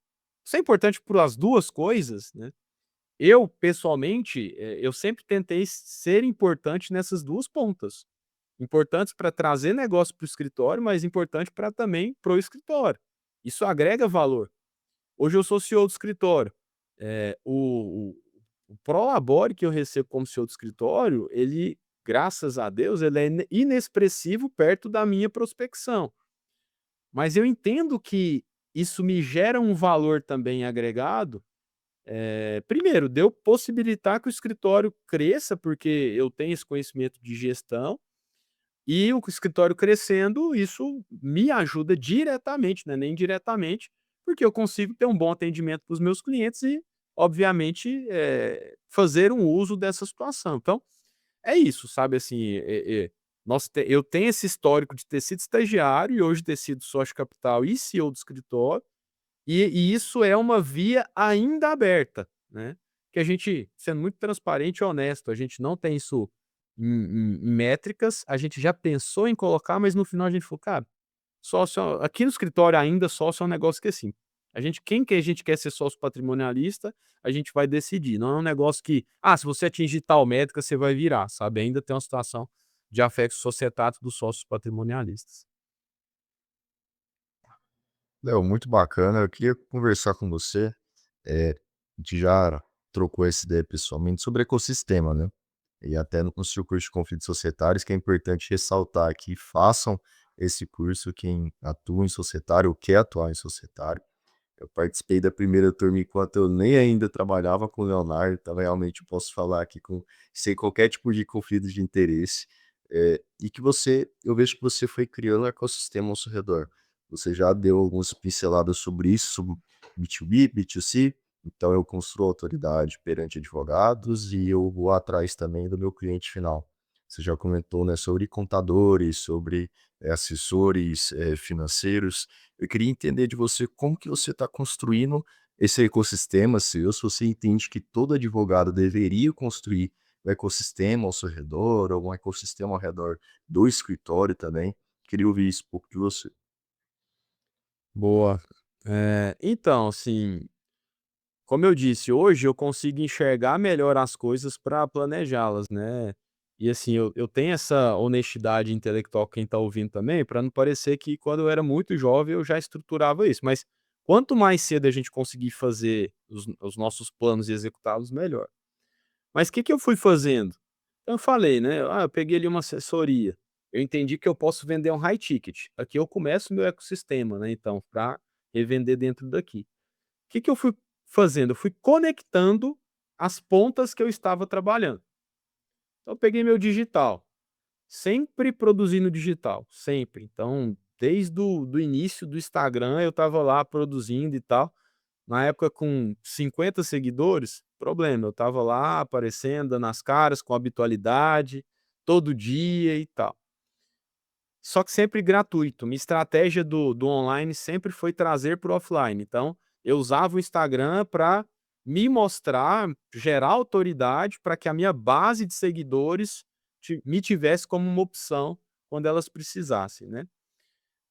Speaker 2: você é importante para as 2 coisas, né. Eu, pessoalmente, eu sempre tentei ser importante nessas 2 pontas. Importantes para trazer negócio para o escritório, mas importante para também para o escritório. Isso agrega valor. Hoje eu sou CEO do escritório. O prolabore que eu recebo como CEO do escritório, ele, graças a Deus, ele é inexpressivo perto da minha prospecção. Mas eu entendo que isso me gera um valor também agregado, primeiro, de eu possibilitar que o escritório cresça, porque eu tenho esse conhecimento de gestão, e o escritório crescendo, isso me ajuda diretamente, né, nem indiretamente, porque eu consigo ter um bom atendimento para os meus clientes e, obviamente, fazer um uso dessa situação. Então, é isso, sabe, assim, eu tenho esse histórico de ter sido estagiário e hoje ter sido sócio capital e CEO do escritório, e isso é uma via ainda aberta, né, que a gente, sendo muito transparente e honesto, a gente não tem isso em métricas, a gente já pensou em colocar, mas no final a gente falou: "Cara, sócio aqui no escritório ainda sócio é um negócio que, assim, quem que a gente quer ser sócio patrimonialista, a gente vai decidir, não é um negócio que, se você atingir tal métrica você vai virar", sabe, ainda tem uma situação de affectio societatis dos sócios patrimonialistas.
Speaker 3: Léo, muito bacana. Eu queria conversar com você. A gente já trocou essa ideia pessoalmente sobre ecossistema, né? E até no seu curso de conflitos societários, que é importante ressaltar que façam esse curso quem atua em societário ou quer atuar em societário. Eu participei da primeira turma enquanto eu nem ainda trabalhava com o Leonardo, então realmente eu posso falar aqui sem qualquer tipo de conflito de interesse. e que eu vejo que você foi criando um ecossistema ao seu redor. Você já deu algumas pinceladas sobre isso, sobre B2B, B2C, então eu construo autoridade perante advogados e eu vou atrás também do meu cliente final. Você já comentou, né, sobre contadores, sobre assessores financeiros. Eu queria entender de você como que você está construindo esse ecossistema seu, se você entende que todo advogado deveria construir um ecossistema ao seu redor, ou um ecossistema ao redor do escritório também. Queria ouvir isso um pouco de você.
Speaker 2: Boa. Então, assim, como eu disse, hoje eu consigo enxergar melhor as coisas para planejá-las, né. E assim, eu tenho essa honestidade intelectual com quem está ouvindo também, para não parecer que quando eu era muito jovem eu já estruturava isso, mas quanto mais cedo a gente conseguir fazer os nossos planos e executá-los, melhor. Mas o que que eu fui fazendo? Então eu falei, né, eu peguei ali uma assessoria, eu entendi que eu posso vender um high ticket, aqui eu começo o meu ecossistema, né, então, para revender dentro daqui. O que que eu fui fazendo? Eu fui conectando as pontas que eu estava trabalhando. Então eu peguei meu digital, sempre produzindo digital, sempre. Então, desde o do início do Instagram eu estava lá produzindo e tal. Na época com 50 seguidores, problema, eu estava lá aparecendo, dando as caras com habitualidade, todo dia e tal. Só que sempre gratuito, minha estratégia do online sempre foi trazer para o offline, então eu usava o Instagram para me mostrar, gerar autoridade para que a minha base de seguidores me tivesse como uma opção quando elas precisassem, né.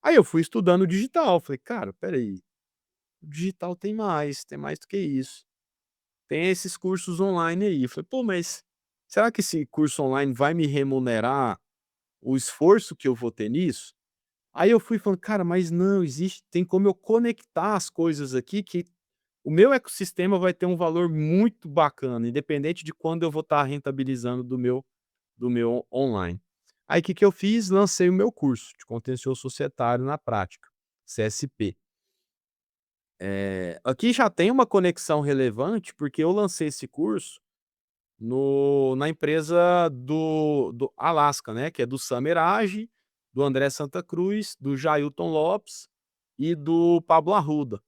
Speaker 2: Aí eu fui estudando o digital, falei: "Cara, espera aí, o digital tem mais do que isso. Tem esses cursos online aí". Eu falei: "Pô, mas será que esse curso online vai me remunerar o esforço que eu vou ter nisso?". Aí eu fui falando: "Cara, mas não, existe tem como eu conectar as coisas aqui que o meu ecossistema vai ter um valor muito bacana, independente de quando eu vou estar rentabilizando do meu online". Aí o que que eu fiz? Lancei o meu curso de contencioso societário na prática, CSP. Aqui já tem uma conexão relevante, porque eu lancei esse curso no na empresa do Alasca, né, que é do Samer Agi, do André Santa Cruz, do Jailton Lopes e do Pablo Arruda.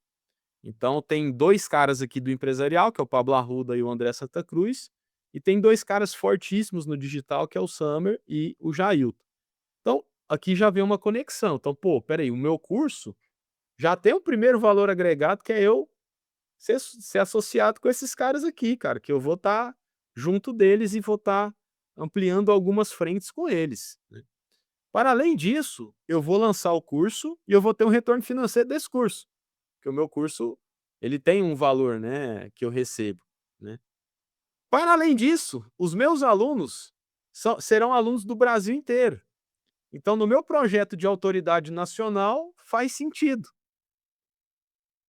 Speaker 2: Então tem 2 caras aqui do empresarial, que é o Pablo Arruda e o André Santa Cruz, e tem 2 caras fortíssimos no digital, que é o Samer e o Jailton. Então, aqui já vem uma conexão. Então, pô, espera aí, o meu curso já tem o primeiro valor agregado, que é eu ser associado com esses caras aqui, cara, que eu vou estar junto deles e vou estar ampliando algumas frentes com eles, né. Para além disso, eu vou lançar o curso e eu vou ter um retorno financeiro desse curso, porque o meu curso, ele tem um valor, né, que eu recebo, né. Para além disso, os meus alunos serão alunos do Brasil inteiro. Então no meu projeto de autoridade nacional, faz sentido.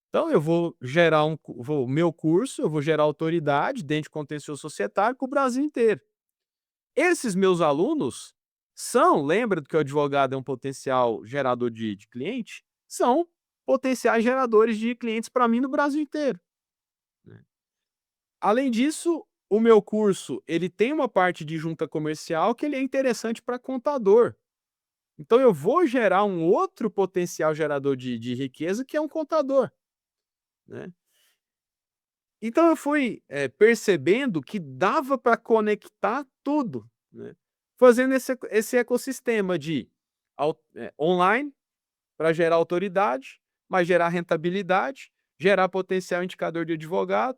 Speaker 2: Então eu vou gerar o meu curso, eu vou gerar autoridade dentro de contencioso societário para o Brasil inteiro. Esses meus alunos lembra do que o advogado é um potencial gerador de cliente? São potenciais geradores de clientes para mim no Brasil inteiro, né. Além disso, o meu curso, ele tem uma parte de junta comercial que ele é interessante para contador. Então eu vou gerar um outro potencial gerador de riqueza que é um contador, né. Então eu fui, percebendo que dava para conectar tudo, né, fazendo esse ecossistema de online para gerar autoridade, mas gerar rentabilidade, gerar potencial indicador de advogado,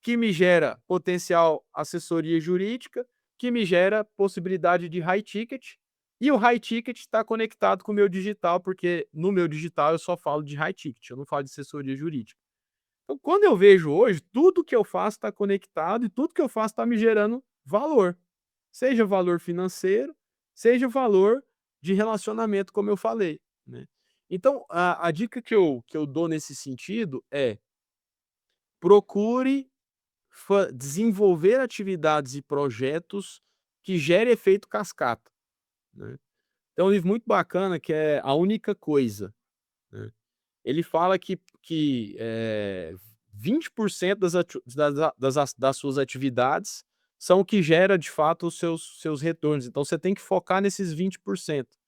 Speaker 2: que me gera potencial assessoria jurídica, que me gera possibilidade de high ticket, e o high ticket está conectado com o meu digital, porque no meu digital eu só falo de high ticket, eu não falo de assessoria jurídica. Então, quando eu vejo hoje, tudo que eu faço está conectado e tudo que eu faço está me gerando valor. Seja valor financeiro, seja valor de relacionamento, como eu falei, né. Então, a dica que eu dou nesse sentido é: procure desenvolver atividades e projetos que gerem efeito cascata, né. Tem um livro muito bacana que é A Única Coisa, né. Ele fala que 20% das suas atividades são o que gera de fato os seus retornos. Então você tem que focar nesses 20%.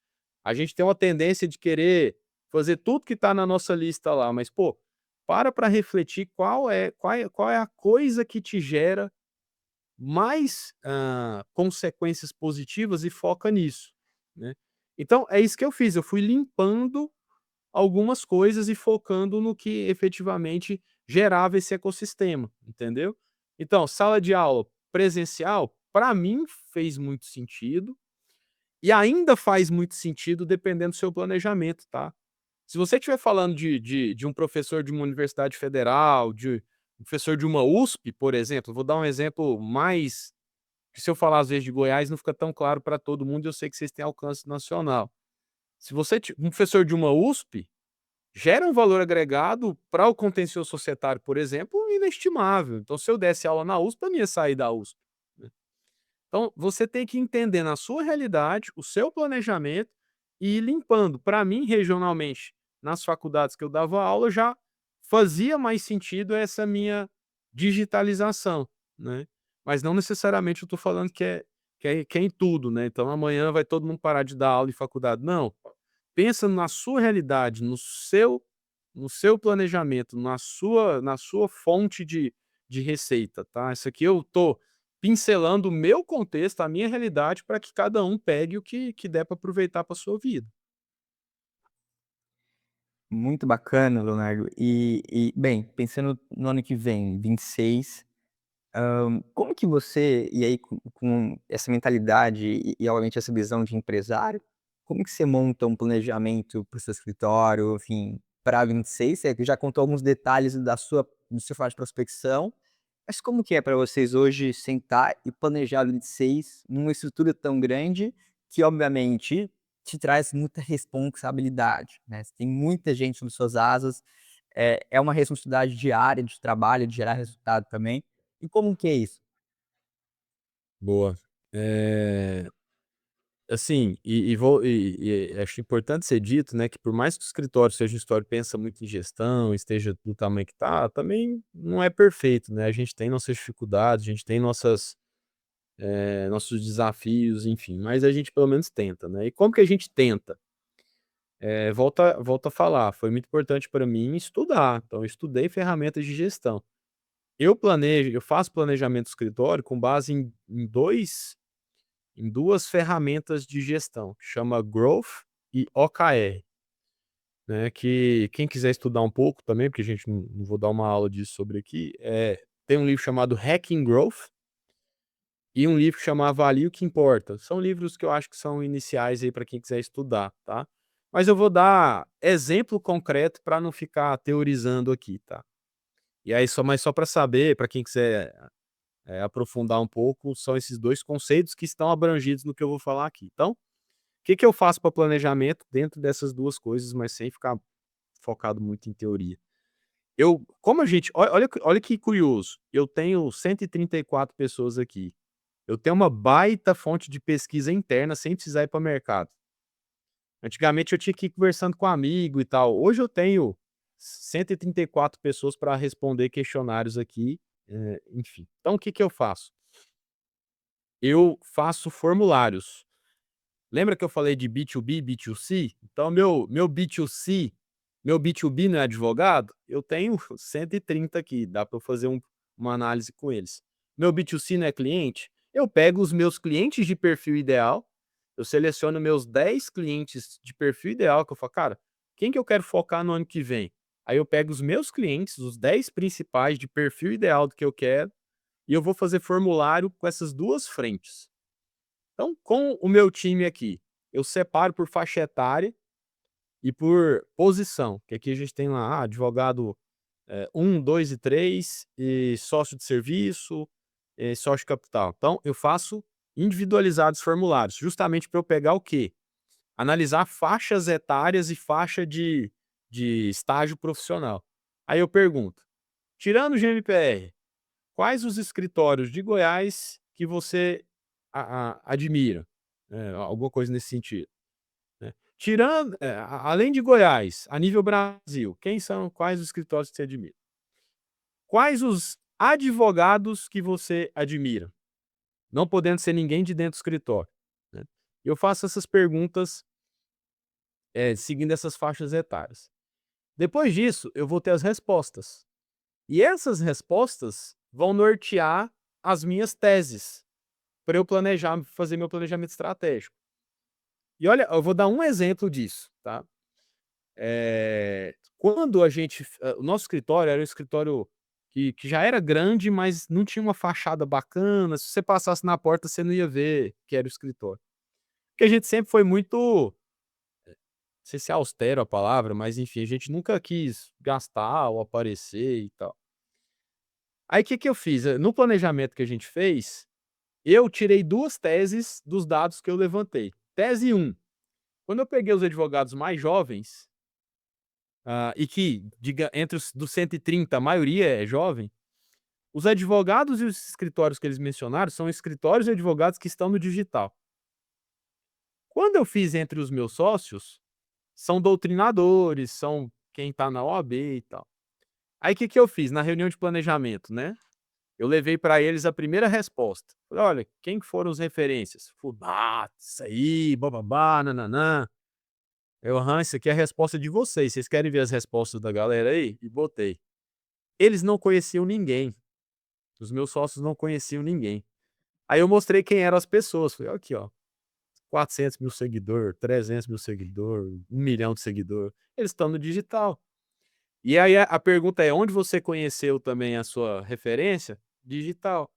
Speaker 2: A gente tem uma tendência de querer fazer tudo que está na nossa lista lá, mas pô, para refletir qual é a coisa que te gera mais, consequências positivas e foca nisso, né. Então é isso que eu fiz, eu fui limpando algumas coisas e focando no que efetivamente gerava esse ecossistema, entendeu. Então, sala de aula presencial, para mim fez muito sentido, e ainda faz muito sentido dependendo do seu planejamento, tá. Se você estiver falando de um professor de uma universidade federal, de um professor de uma USP, por exemplo, vou dar um exemplo mais que se eu falar às vezes de Goiás não fica tão claro para todo mundo, eu sei que vocês têm alcance nacional. Se você ti um professor de uma USP, gera um valor agregado para o contencioso societário, por exemplo, inestimável. Então se eu desse aula na USP, eu não ia sair da USP, né. Então, você tem que entender na sua realidade, o seu planejamento e ir limpando. Para mim, regionalmente, nas faculdades que eu dava aula, já fazia mais sentido essa minha digitalização, né. Mas não necessariamente eu estou falando que é em tudo, né. Então amanhã vai todo mundo parar de dar aula em faculdade. Não, pensa na sua realidade, no seu planejamento, na sua fonte de receita, tá. Isso aqui eu tô pincelando o meu contexto, a minha realidade, para que cada um pegue o que der para aproveitar para sua vida.
Speaker 1: Muito bacana, Leonardo. Bem, pensando no ano que vem, 26, como que você e aí com essa mentalidade e obviamente essa visão de empresário, como que você monta um planejamento para o seu escritório, enfim, para 26? Você já contou alguns detalhes do seu fase de prospecção, mas como que é para vocês hoje sentar e planejar 26 numa estrutura tão grande que obviamente te traz muita responsabilidade, né, você tem muita gente sob suas asas, é uma responsabilidade diária de trabalho, de gerar resultado também. E como que é isso?
Speaker 2: Boa. Eh, assim, e acho importante ser dito, né, que por mais que o escritório seja um escritório que pensa muito em gestão, esteja do tamanho que tá, também não é perfeito, né, a gente tem nossas dificuldades, a gente tem nossos desafios, enfim, mas a gente pelo menos tenta, né. E como que a gente tenta? Volto a falar, foi muito importante para mim estudar, então eu estudei ferramentas de gestão. Eu faço planejamento do escritório com base em 2 ferramentas de gestão, que chama Growth e OKR, né, que quem quiser estudar um pouco também, porque a gente não vou dar uma aula disso sobre aqui, tem um livro chamado Hacking Growth e um livro que chama Avalie o que Importa. São livros que eu acho que são iniciais aí para quem quiser estudar, tá. Mas eu vou dar exemplo concreto para não ficar teorizando aqui, tá. E aí só para saber, para quem quiser, aprofundar um pouco, são esses 2 conceitos que estão abrangidos no que eu vou falar aqui. Então, o que que eu faço para planejamento dentro dessas 2 coisas, mas sem ficar focado muito em teoria. Eu como a gente olha que curioso, eu tenho 134 pessoas aqui. Eu tenho uma baita fonte de pesquisa interna sem precisar ir para o mercado. Antigamente eu tinha que ir conversando com amigo e tal. Hoje eu tenho 134 pessoas para responder questionários aqui, enfim. Então o que que eu faço? Eu faço formulários. Lembra que eu falei de B2B, B2C? Então meu B2C, meu B2B não é advogado? Eu tenho 130 aqui, dá para eu fazer uma análise com eles. Meu B2C não é cliente? Eu pego os meus clientes de perfil ideal, eu seleciono meus 10 clientes de perfil ideal, que eu falo: "Cara, quem que eu quero focar no ano que vem?". Aí eu pego os meus clientes, os 10 principais de perfil ideal do que eu quero, e eu vou fazer formulário com essas 2 frentes. Então, com o meu time aqui, eu separo por faixa etária e por posição, que aqui a gente tem lá, advogado, 1, 2 e 3 e sócio de serviço, sócio de capital. Então, eu faço individualizados formulários, justamente para eu pegar o quê? Analisar faixas etárias e faixa de estágio profissional. Aí eu pergunto: "Tirando o GMPR, quais os escritórios de Goiás que você admira?", alguma coisa nesse sentido, né. Tirando além de Goiás, a nível Brasil, quais os escritórios que você admira? Quais os advogados que você admira? não podendo ser ninguém de dentro do escritório, né. Eu faço essas perguntas, seguindo essas faixas etárias. Depois disso, eu vou ter as respostas. E essas respostas vão nortear as minhas teses, para eu planejar, fazer meu planejamento estratégico. E olha, eu vou dar um exemplo disso, tá? Quando o nosso escritório era um escritório que já era grande, mas não tinha uma fachada bacana. Se você passasse na porta, você não ia ver que era o escritório. Porque a gente sempre foi muito, não sei se é austero a palavra, mas enfim, a gente nunca quis gastar ou aparecer e tal. Aí o que que eu fiz? No planejamento que a gente fez, eu tirei 2 teses dos dados que eu levantei. Tese um: quando eu peguei os advogados mais jovens, e que, diga, entre os dos 130, a maioria é jovem, os advogados e os escritórios que eles mencionaram são escritórios e advogados que estão no digital. Quando eu fiz entre os meus sócios, são doutrinadores, são quem está na OAB e tal. Aí o que que eu fiz na reunião de planejamento, né? Eu levei para eles a primeira resposta. Falei: "Olha, quem que foram as referências?" Fubá, isso aí, bá-bá-bá, nã-nã-nã. Eu: "Aham, isso aqui é a resposta de vocês. Vocês querem ver as respostas da galera aí?" E botei. Eles não conheciam ninguém. Os meus sócios não conheciam ninguém. Aí eu mostrei quem eram as pessoas. Falei: "Ó, aqui, ó, 400.000 seguidor, 300.000 seguidor, 1.000.000 de seguidor. Eles estão no digital." E aí a pergunta é: onde você conheceu também a sua referência? Digital.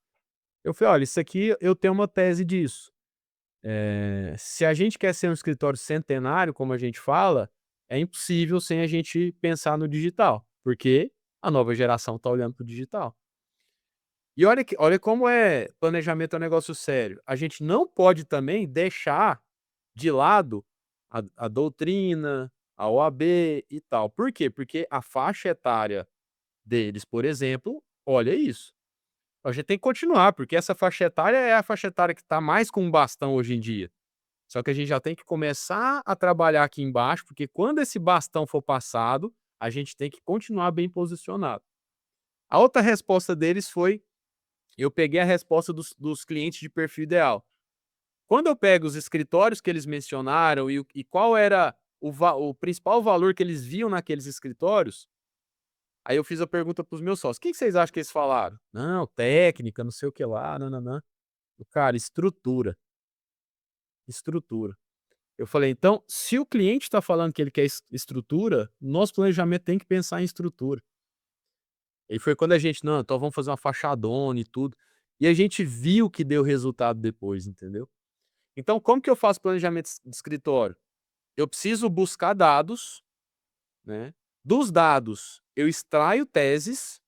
Speaker 2: Eu falei: "Olha, isso aqui eu tenho uma tese disso. Se a gente quer ser um escritório centenário, como a gente fala, é impossível sem a gente pensar no digital, porque a nova geração está olhando para o digital." E olha como planejamento é um negócio sério. A gente não pode também deixar de lado a doutrina, a OAB e tal. Por quê? Porque a faixa etária deles, por exemplo, olha isso. A gente tem que continuar, porque essa faixa etária é a faixa etária que está mais com um bastão hoje em dia. Só que a gente já tem que começar a trabalhar aqui embaixo, porque quando esse bastão for passado, a gente tem que continuar bem posicionado. A outra resposta deles foi: eu peguei a resposta dos clientes de perfil ideal. Quando eu pego os escritórios que eles mencionaram e qual era o principal valor que eles viam naqueles escritórios, aí eu fiz a pergunta para os meus sócios: "O que que vocês acham que eles falaram?" "Não, técnica, não sei o que lá, nã-nã-nã." Cara, estrutura, estrutura. Eu falei: "Então, se o cliente está falando que ele quer estrutura, nosso planejamento tem que pensar em estrutura." E foi quando a gente: "Não, então vamos fazer uma fachadona e tudo." E a gente viu que deu resultado depois, entendeu? Então como que eu faço planejamento de escritório? Eu preciso buscar dados, né, dos dados eu extraio teses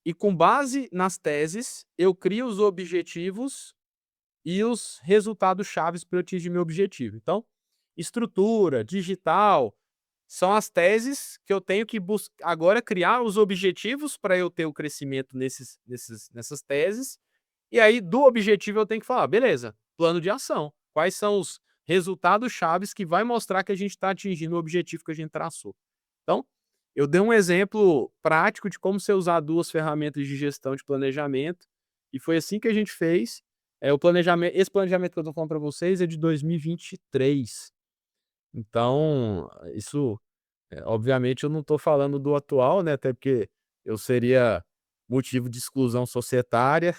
Speaker 2: e, com base nas teses, eu crio os objetivos e os resultados chaves para eu atingir meu objetivo. Então, estrutura, digital, são as teses que eu tenho que agora criar os objetivos para eu ter o crescimento nessas teses. E aí, do objetivo, eu tenho que falar: beleza, plano de ação. Quais são os resultados chaves que vai mostrar que a gente está atingindo o objetivo que a gente traçou? Então, eu dei um exemplo prático de como você usar 2 ferramentas de gestão de planejamento, e foi assim que a gente fez. Esse planejamento que eu estou falando para vocês é de 2023. Então, isso, obviamente eu não estou falando do atual, né, até porque eu seria motivo de exclusão societária,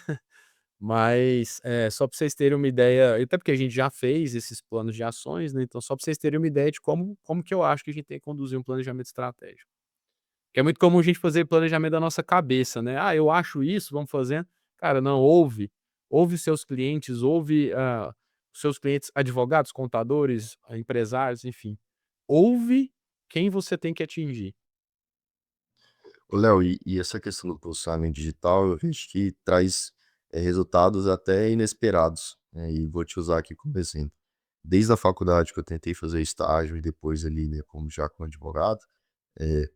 Speaker 2: mas, só para vocês terem uma ideia, até porque a gente já fez esses planos de ações, né, então só para vocês terem uma ideia de como que eu acho que a gente tem que conduzir um planejamento estratégico. Que é muito comum a gente fazer planejamento da nossa cabeça, né: "Ah, eu acho isso, vamos fazendo." Cara, não, ouve seus clientes, ouve, os seus clientes advogados, contadores, empresários, enfim. Ouve quem você tem que atingir.
Speaker 3: Ô, Léo, e essa questão do posicionamento digital, eu vejo que traz, resultados até inesperados, né, e vou te usar aqui como exemplo. Desde a faculdade que eu tentei fazer estágio e depois ali, né, como advogado, eh,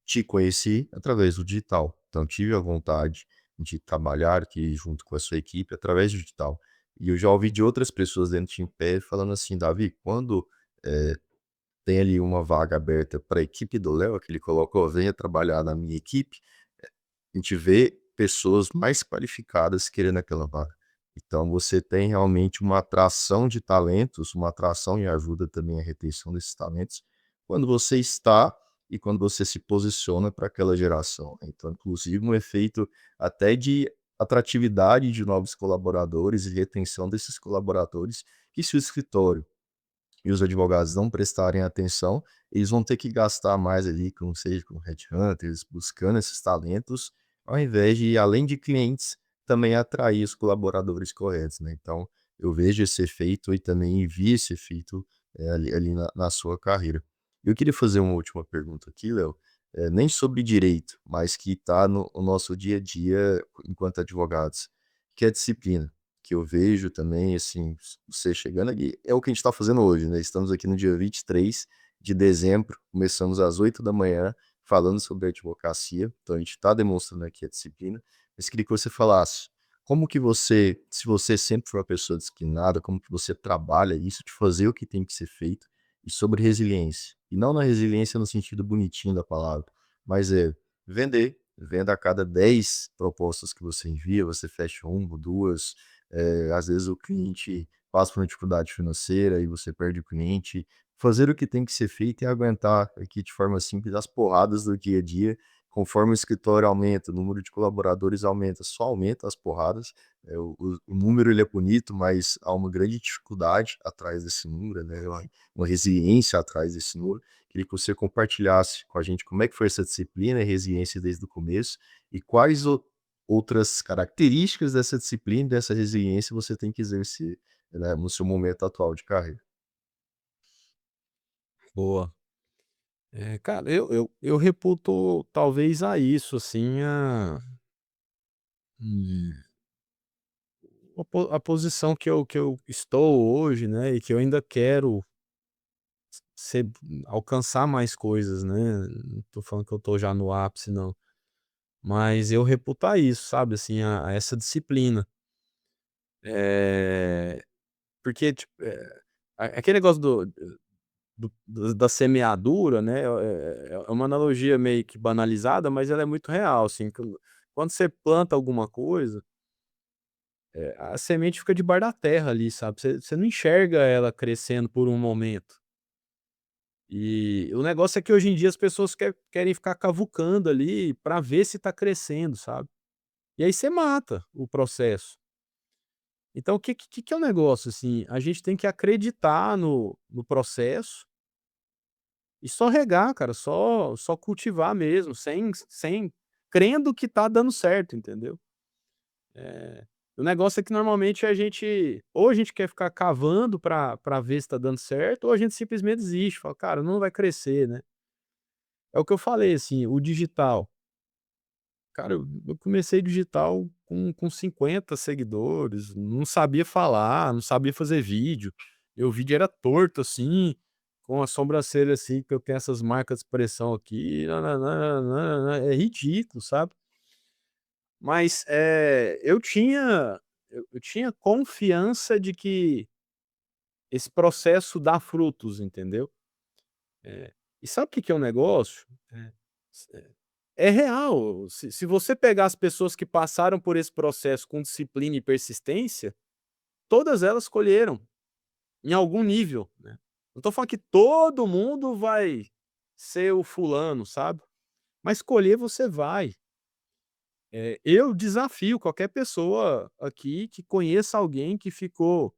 Speaker 3: te conheci através do digital. Então tive a vontade de trabalhar aqui junto com a sua equipe através do digital. E eu já ouvi de outras pessoas dentro de Império falando assim: "Davi, quando, eh, tem ali uma vaga aberta para a equipe do Léo", que ele colocou: "Venha trabalhar na minha equipe", a gente vê pessoas mais qualificadas querendo aquela vaga. Então você tem realmente uma atração de talentos, uma atração e ajuda também a retenção desses talentos, quando você está e quando você se posiciona para aquela geração, né. Então, inclusive, um efeito até de atratividade de novos colaboradores e retenção desses colaboradores, que se o escritório e os advogados não prestarem atenção, eles vão ter que gastar mais ali com seja com headhunters, buscando esses talentos, ao invés de, além de clientes, também atrair os colaboradores corretos, né. Então, eu vejo esse efeito e também vi esse efeito, ali na sua carreira. Eu queria fazer uma última pergunta aqui, Léo, nem sobre direito, mas que está no nosso dia a dia enquanto advogados, que é a disciplina que eu vejo também, assim, você chegando ali é o que a gente está fazendo hoje, né, estamos aqui no dia 23 de dezembro, começamos às 8 da manhã falando sobre advocacia, então a gente está demonstrando aqui a disciplina, mas queria que você falasse, como que você se você sempre foi uma pessoa disciplinada, como que você trabalha isso de fazer o que tem que ser feito, e sobre resiliência. E não na resiliência no sentido bonitinho da palavra, mas venda a cada 10 propostas que você envia, você fecha 1 ou 2, às vezes o cliente passa por uma dificuldade financeira e você perde o cliente. Fazer o que tem que ser feito e aguentar aqui de forma simples as porradas do dia a dia, conforme o escritório aumenta, o número de colaboradores aumenta, só aumenta as porradas. O número ele é bonito, mas há uma grande dificuldade atrás desse número, né? Uma resiliência atrás desse número. Queria que você compartilhasse com a gente como é que foi essa disciplina e resiliência desde o começo e quais outras características dessa disciplina, dessa resiliência você tem que exercer, né, no seu momento atual de carreira.
Speaker 2: Boa. Cara, eu reputo talvez a isso, assim, hum, a posição que eu estou hoje, né, e que eu ainda quero ser alcançar mais coisas, né, não tô falando que eu tô já no ápice não, mas eu reputo a isso, sabe, assim, a essa disciplina. Eh, porque, tipo, aquele negócio da semeadura, né, é uma analogia meio que banalizada, mas ela é muito real, assim, quando você planta alguma coisa, a semente fica debaixo da terra ali, sabe, você não enxerga ela crescendo por um momento. E o negócio é que hoje em dia as pessoas querem ficar cavucando ali pra ver se tá crescendo, sabe. E aí você mata o processo. Então o que é o negócio, assim, a gente tem que acreditar no processo e só regar, cara, só cultivar mesmo, sem crendo que tá dando certo, entendeu. Eh, o negócio é que normalmente a gente quer ficar cavando pra ver se tá dando certo, ou a gente simplesmente desiste, fala: "Cara, não vai crescer", né. É o que eu falei, assim, o digital, cara, eu comecei digital com 50 seguidores, não sabia falar, não sabia fazer vídeo, meu vídeo era torto, assim, com a sobrancelha, assim, que eu tenho essas marcas de expressão aqui, nã-nã-nã-nã-nã, é ridículo, sabe. Mas, eu tinha confiança de que esse processo dá frutos, entendeu. E sabe o que que é o negócio? É real, se você pegar as pessoas que passaram por esse processo com disciplina e persistência, todas elas colheram, em algum nível, né. Não tô falando que todo mundo vai ser o fulano, sabe, mas colher você vai. Eu desafio qualquer pessoa aqui que conheça alguém que ficou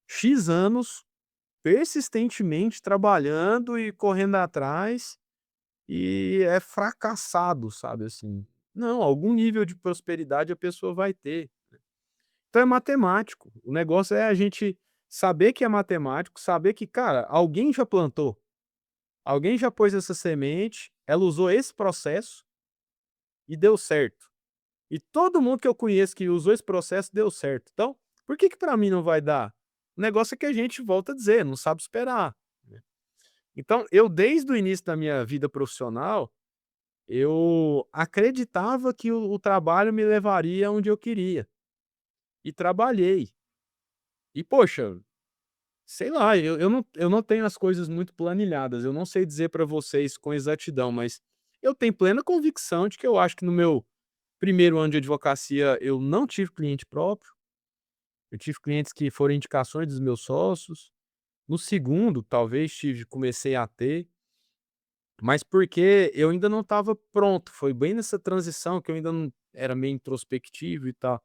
Speaker 2: "X" anos persistentemente trabalhando e correndo atrás e é fracassado, sabe, assim. Não, algum nível de prosperidade a pessoa vai ter. Então é matemático, o negócio é a gente saber que é matemático, saber que, cara, alguém já plantou, alguém já pôs essa semente, ela usou esse processo e deu certo. E todo mundo que eu conheço que usou esse processo deu certo. Então, por que que pra mim não vai dar? O negócio é que a gente, volta a dizer, não sabe esperar, né. Então eu desde o início da minha vida profissional, eu acreditava que o trabalho me levaria onde eu queria, e trabalhei. E poxa, sei lá, eu não tenho as coisas muito planilhadas, eu não sei dizer para vocês com exatidão, mas eu tenho plena convicção de que eu acho que no meu primeiro ano de advocacia eu não tive cliente próprio, eu tive clientes que foram indicações dos meus sócios. No segundo, talvez comecei a ter, mas porque eu ainda não estava pronto, foi bem nessa transição que eu ainda não era meio introspectivo e tal.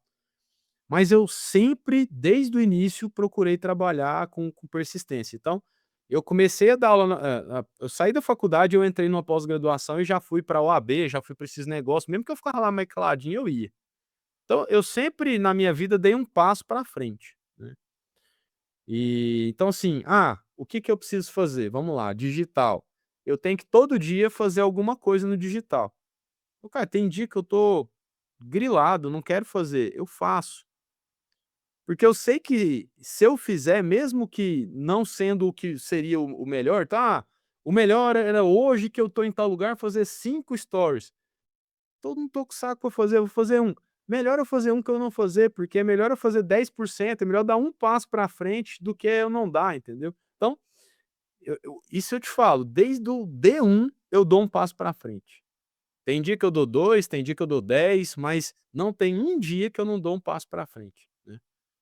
Speaker 2: Mas eu sempre, desde o início, procurei trabalhar com persistência. Então, eu comecei a dar aula eu saí da faculdade, eu entrei numa pós-graduação e já fui pra OAB, já fui para esses negócios, mesmo que eu ficava lá meio caladinho, eu ia. Então, eu sempre na minha vida dei um passo para frente, né. E então assim, o que que eu preciso fazer? Vamos lá, digital. Eu tenho que todo dia fazer alguma coisa no digital. Cara, tem dia que eu tô grilado, não quero fazer, eu faço. Porque eu sei que se eu fizer, mesmo que não sendo o que seria o melhor, tá, o melhor era hoje que eu tô em tal lugar fazer 5 stories. Não tô com saco pra fazer, eu vou fazer um. Melhor eu fazer um que eu não fazer, porque é melhor eu fazer 10%, é melhor dar um passo pra frente do que eu não dar, entendeu. Então, isso eu te falo, desde o D1 eu dou um passo pra frente. Tem dia que eu dou 2, tem dia que eu dou 10, mas não tem um dia que eu não dou um passo pra frente, né.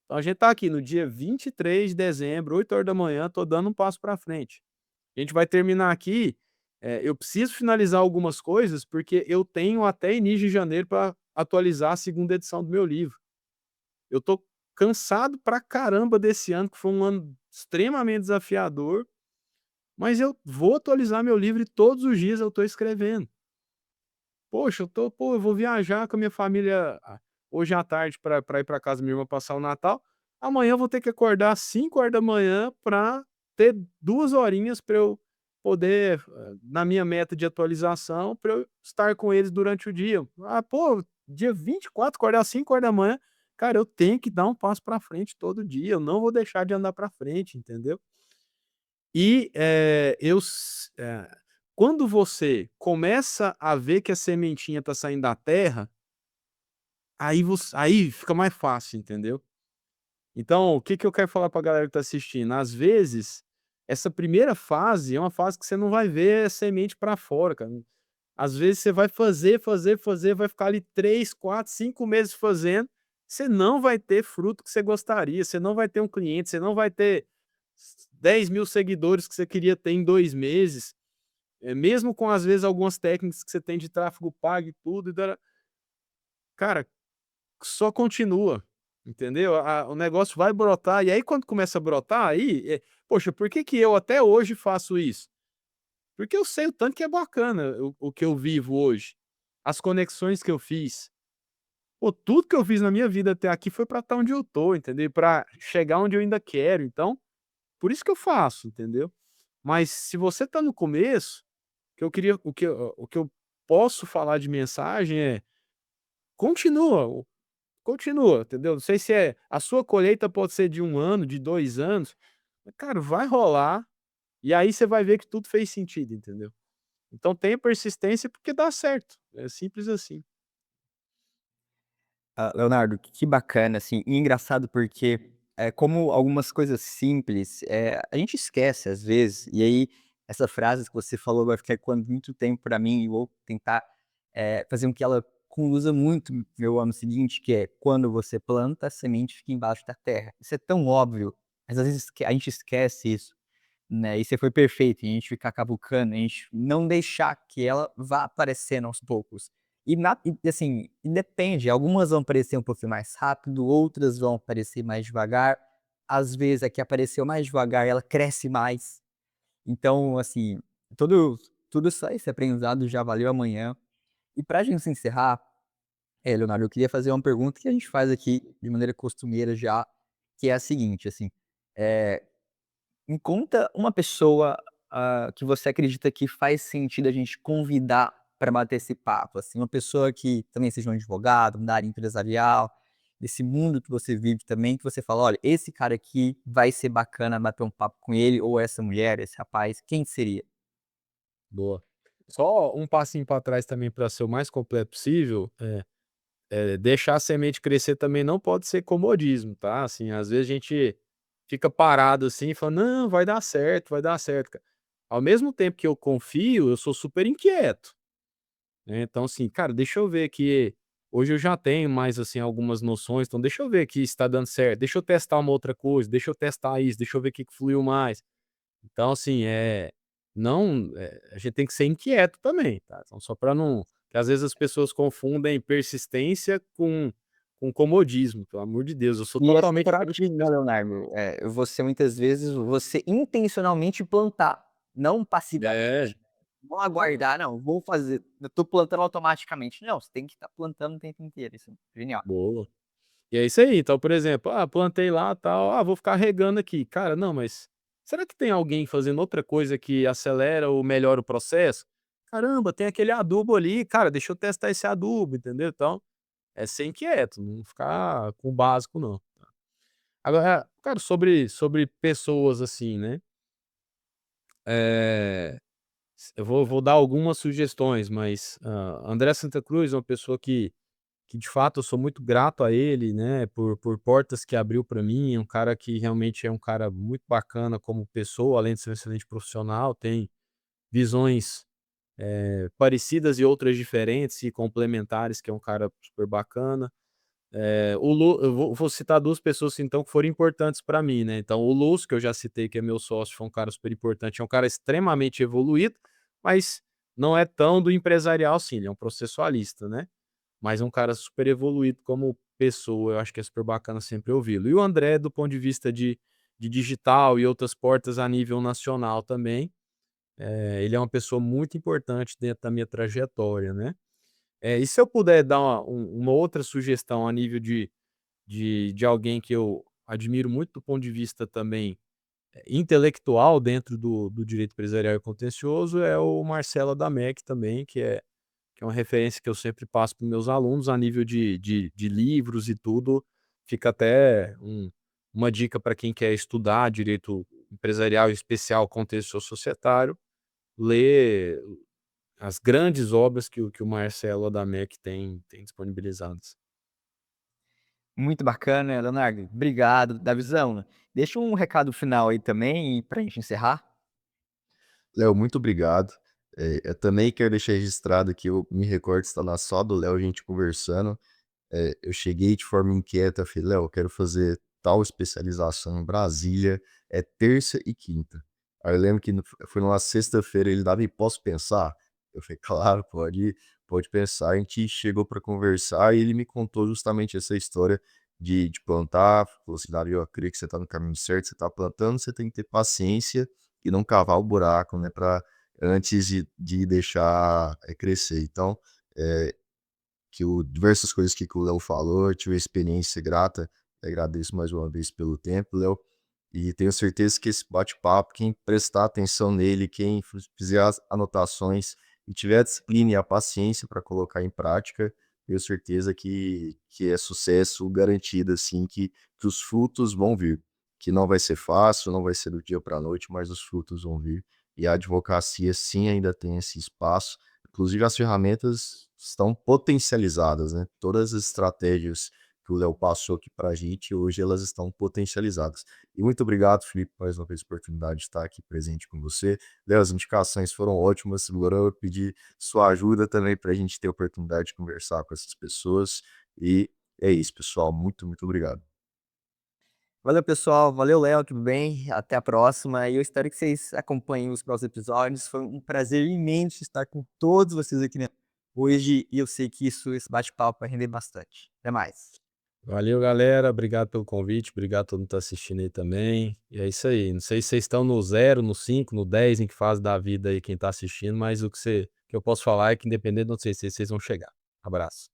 Speaker 2: Então a gente tá aqui no dia 23 de dezembro, 8 horas da manhã, tô dando um passo pra frente. A gente vai terminar aqui, eu preciso finalizar algumas coisas, porque eu tenho até início de janeiro para atualizar a segunda edição do meu livro. Eu tô cansado pra caramba desse ano, que foi um ano extremamente desafiador, mas eu vou atualizar meu livro e todos os dias eu tô escrevendo. Poxa, eu vou viajar com a minha família, hoje à tarde para ir para casa da minha irmã passar o Natal. Amanhã eu vou ter que acordar às 5 horas da manhã para ter 2 horinhas para eu poder, na minha meta de atualização, para eu estar com eles durante o dia. Dia 24 acordar às 5 horas da manhã, cara, eu tenho que dar um passo para frente todo dia, eu não vou deixar de andar para frente, entendeu? E, quando você começa a ver que a sementinha está saindo da terra, aí fica mais fácil, entendeu. Então, o que que eu quero falar pra galera que tá assistindo, às vezes, essa primeira fase é uma fase que você não vai ver a semente pra fora, cara. Às vezes você vai fazer, fazer, fazer, vai ficar ali 3, 4, 5 meses fazendo, você não vai ter fruto que você gostaria, você não vai ter um cliente, você não vai ter 10.000 seguidores que você queria ter em 2 meses. Mesmo com, às vezes, algumas técnicas que você tem de tráfego pago e tudo, cara, só continua, entendeu? O negócio vai brotar, e aí quando começa a brotar, aí, poxa, por que que eu até hoje faço isso? Porque eu sei o tanto que é bacana o que eu vivo hoje, as conexões que eu fiz. Pô, tudo que eu fiz na minha vida até aqui foi pra estar onde eu tô, entendeu? Pra chegar onde eu ainda quero, então, por isso que eu faço, entendeu? Mas se você tá no começo, que eu queria o que eu posso falar de mensagem é: continua, continua, entendeu? Não sei se a sua colheita pode ser de 1 ano, de 2 anos, mas cara, vai rolar, e aí você vai ver que tudo fez sentido, entendeu? Então tenha persistência porque dá certo, é simples assim.
Speaker 1: Leonardo, que bacana, assim, e engraçado porque, como algumas coisas simples, a gente esquece às vezes, e aí essa frase que você falou vai ficar ecoando muito tempo pra mim e vou tentar, fazer com que ela conduza muito meu ano seguinte, que é: "Quando você planta, a semente fica embaixo da terra". Isso é tão óbvio, mas às vezes a gente esquece isso, né, e você foi perfeito, em a gente ficar cavucando, a gente não deixar que ela vá aparecendo aos poucos. E assim, e depende, algumas vão aparecer um pouquinho mais rápido, outras vão aparecer mais devagar. Às vezes a que apareceu mais devagar, ela cresce mais. Então, assim, tudo isso aí, esse aprendizado já valeu amanhã. E pra gente encerrar, Leonardo, eu queria fazer uma pergunta que a gente faz aqui de maneira costumeira já, que é a seguinte, assim, eh me conta uma pessoa, que você acredita que faz sentido a gente convidar para bater esse papo, assim, uma pessoa que também seja um advogado, da área empresarial, desse mundo que você vive também, que você fala: "Olha, esse cara aqui vai ser bacana bater um papo com ele", ou essa mulher, esse rapaz, quem seria?
Speaker 2: Boa. Só um passinho para trás também para ser o mais completo possível, deixar a semente crescer também não pode ser comodismo, tá, assim, às vezes a gente fica parado, assim, e fala: "Não, vai dar certo, cara". Ao mesmo tempo que eu confio, eu sou super inquieto, né, então assim: "Cara, deixa eu ver aqui". hoje eu já tenho mais, assim, algumas noções, então deixa eu ver aqui se tá dando certo, deixa eu testar uma outra coisa, deixa eu testar isso, deixa eu ver o que que fluiu mais. Então, assim, não, a gente tem que ser inquieto também, tá. Então só para não, que às vezes as pessoas confundem persistência com comodismo, pelo amor de Deus, eu sou
Speaker 1: E essa
Speaker 2: totalmente
Speaker 1: prática, Leonardo, você muitas vezes você intencionalmente plantar, não
Speaker 2: é,
Speaker 1: passivamente. Não aguardar, não, vou fazer, eu tô plantando automaticamente. Não, você tem que estar plantando o tempo inteiro, isso é genial.
Speaker 2: boa. E é isso aí, então, por exemplo, plantei lá, tal, vou ficar regando aqui. Cara, não, mas será que tem alguém fazendo outra coisa que acelera ou melhora o processo? Caramba, tem aquele adubo ali, cara, deixa eu testar esse adubo, entendeu? Então, é ser inquieto, não ficar com o básico não. Agora, cara, sobre pessoas assim, né, eh, eu vou dar algumas sugestões, mas, André Santa Cruz é uma pessoa que de fato eu sou muito grato a ele, né, por portas que abriu para mim, é um cara que realmente é um cara muito bacana como pessoa, além de ser um excelente profissional, tem visões, parecidas e outras diferentes e complementares, que é um cara super bacana. O Lu eu vou citar 2 pessoas, então, que foram importantes para mim, né, então o Lúcio, que eu já citei, que é meu sócio, foi um cara super importante, é um cara extremamente evoluído, mas não é tão do empresarial assim, ele é um processualista, né, mas é um cara super evoluído como pessoa, eu acho que é super bacana sempre ouvi-lo. E o André, do ponto de vista de digital e outras portas a nível nacional também, ele é uma pessoa muito importante dentro da minha trajetória, né. E se eu puder dar uma outra sugestão a nível de alguém que eu admiro muito do ponto de vista também, intelectual dentro do direito empresarial e contencioso, é o Marcelo Adamec também, que é uma referência que eu sempre passo para os meus alunos a nível de livros e tudo, fica até uma dica para quem quer estudar direito empresarial, em especial contexto societário, ler as grandes obras que o Marcelo Adamec tem disponibilizadas.
Speaker 1: Muito bacana, Leonardo, obrigado da visão, né. Deixa um recado final aí também pra gente encerrar.
Speaker 3: Léo, muito obrigado. Eu também quero deixar registrado que eu me recordo de estar na sala do Léo, a gente conversando. Eu cheguei de forma inquieta, falei: "Léo, eu quero fazer tal especialização em Brasília, é terça e quinta". Aí eu lembro que foi numa sexta-feira, ele: "Davi, posso pensar?" Eu falei: "Claro, pode pensar". A gente chegou para conversar e ele me contou justamente essa história de plantar, falou assim: "Davi, eu acredito que você está no caminho certo, você está plantando, você tem que ter paciência e não cavar o buraco, né, para antes de deixar, crescer". Então, eh diversas coisas que o Léo falou, eu tive uma experiência grata, agradeço mais uma vez pelo tempo, Léo, e tenho certeza que esse bate-papo, quem prestar atenção nele, quem fizer as anotações e tiver a disciplina e a paciência para colocar em prática, tenho certeza que é sucesso garantido, assim, que os frutos vão vir, que não vai ser fácil, não vai ser do dia para a noite, mas os frutos vão vir. E a advocacia sim ainda tem esse espaço. Inclusive as ferramentas estão potencializadas, né, todas as estratégias que o Léo passou aqui para a gente, hoje elas estão potencializadas. E muito obrigado, Felipe, mais uma vez a oportunidade de estar aqui presente com você. Léo, as indicações foram ótimas, agora eu pedi sua ajuda também para a gente ter a oportunidade de conversar com essas pessoas. E é isso, pessoal, muito obrigado.
Speaker 1: Valeu, pessoal, valeu, Léo, tudo bem? Até a próxima e eu espero que vocês acompanhem os próximos episódios. Foi um prazer imenso estar com todos vocês aqui, né, hoje e eu sei que esse bate-papo vai render bastante. Até mais.
Speaker 2: Valeu, galera, obrigado pelo convite, obrigado a todo mundo que tá assistindo aí também, e é isso aí, não sei se vocês estão no 0, no 5, no 10, em que fase da vida aí quem tá assistindo, mas o que eu posso falar é que independente de onde vocês vão chegar. Abraço.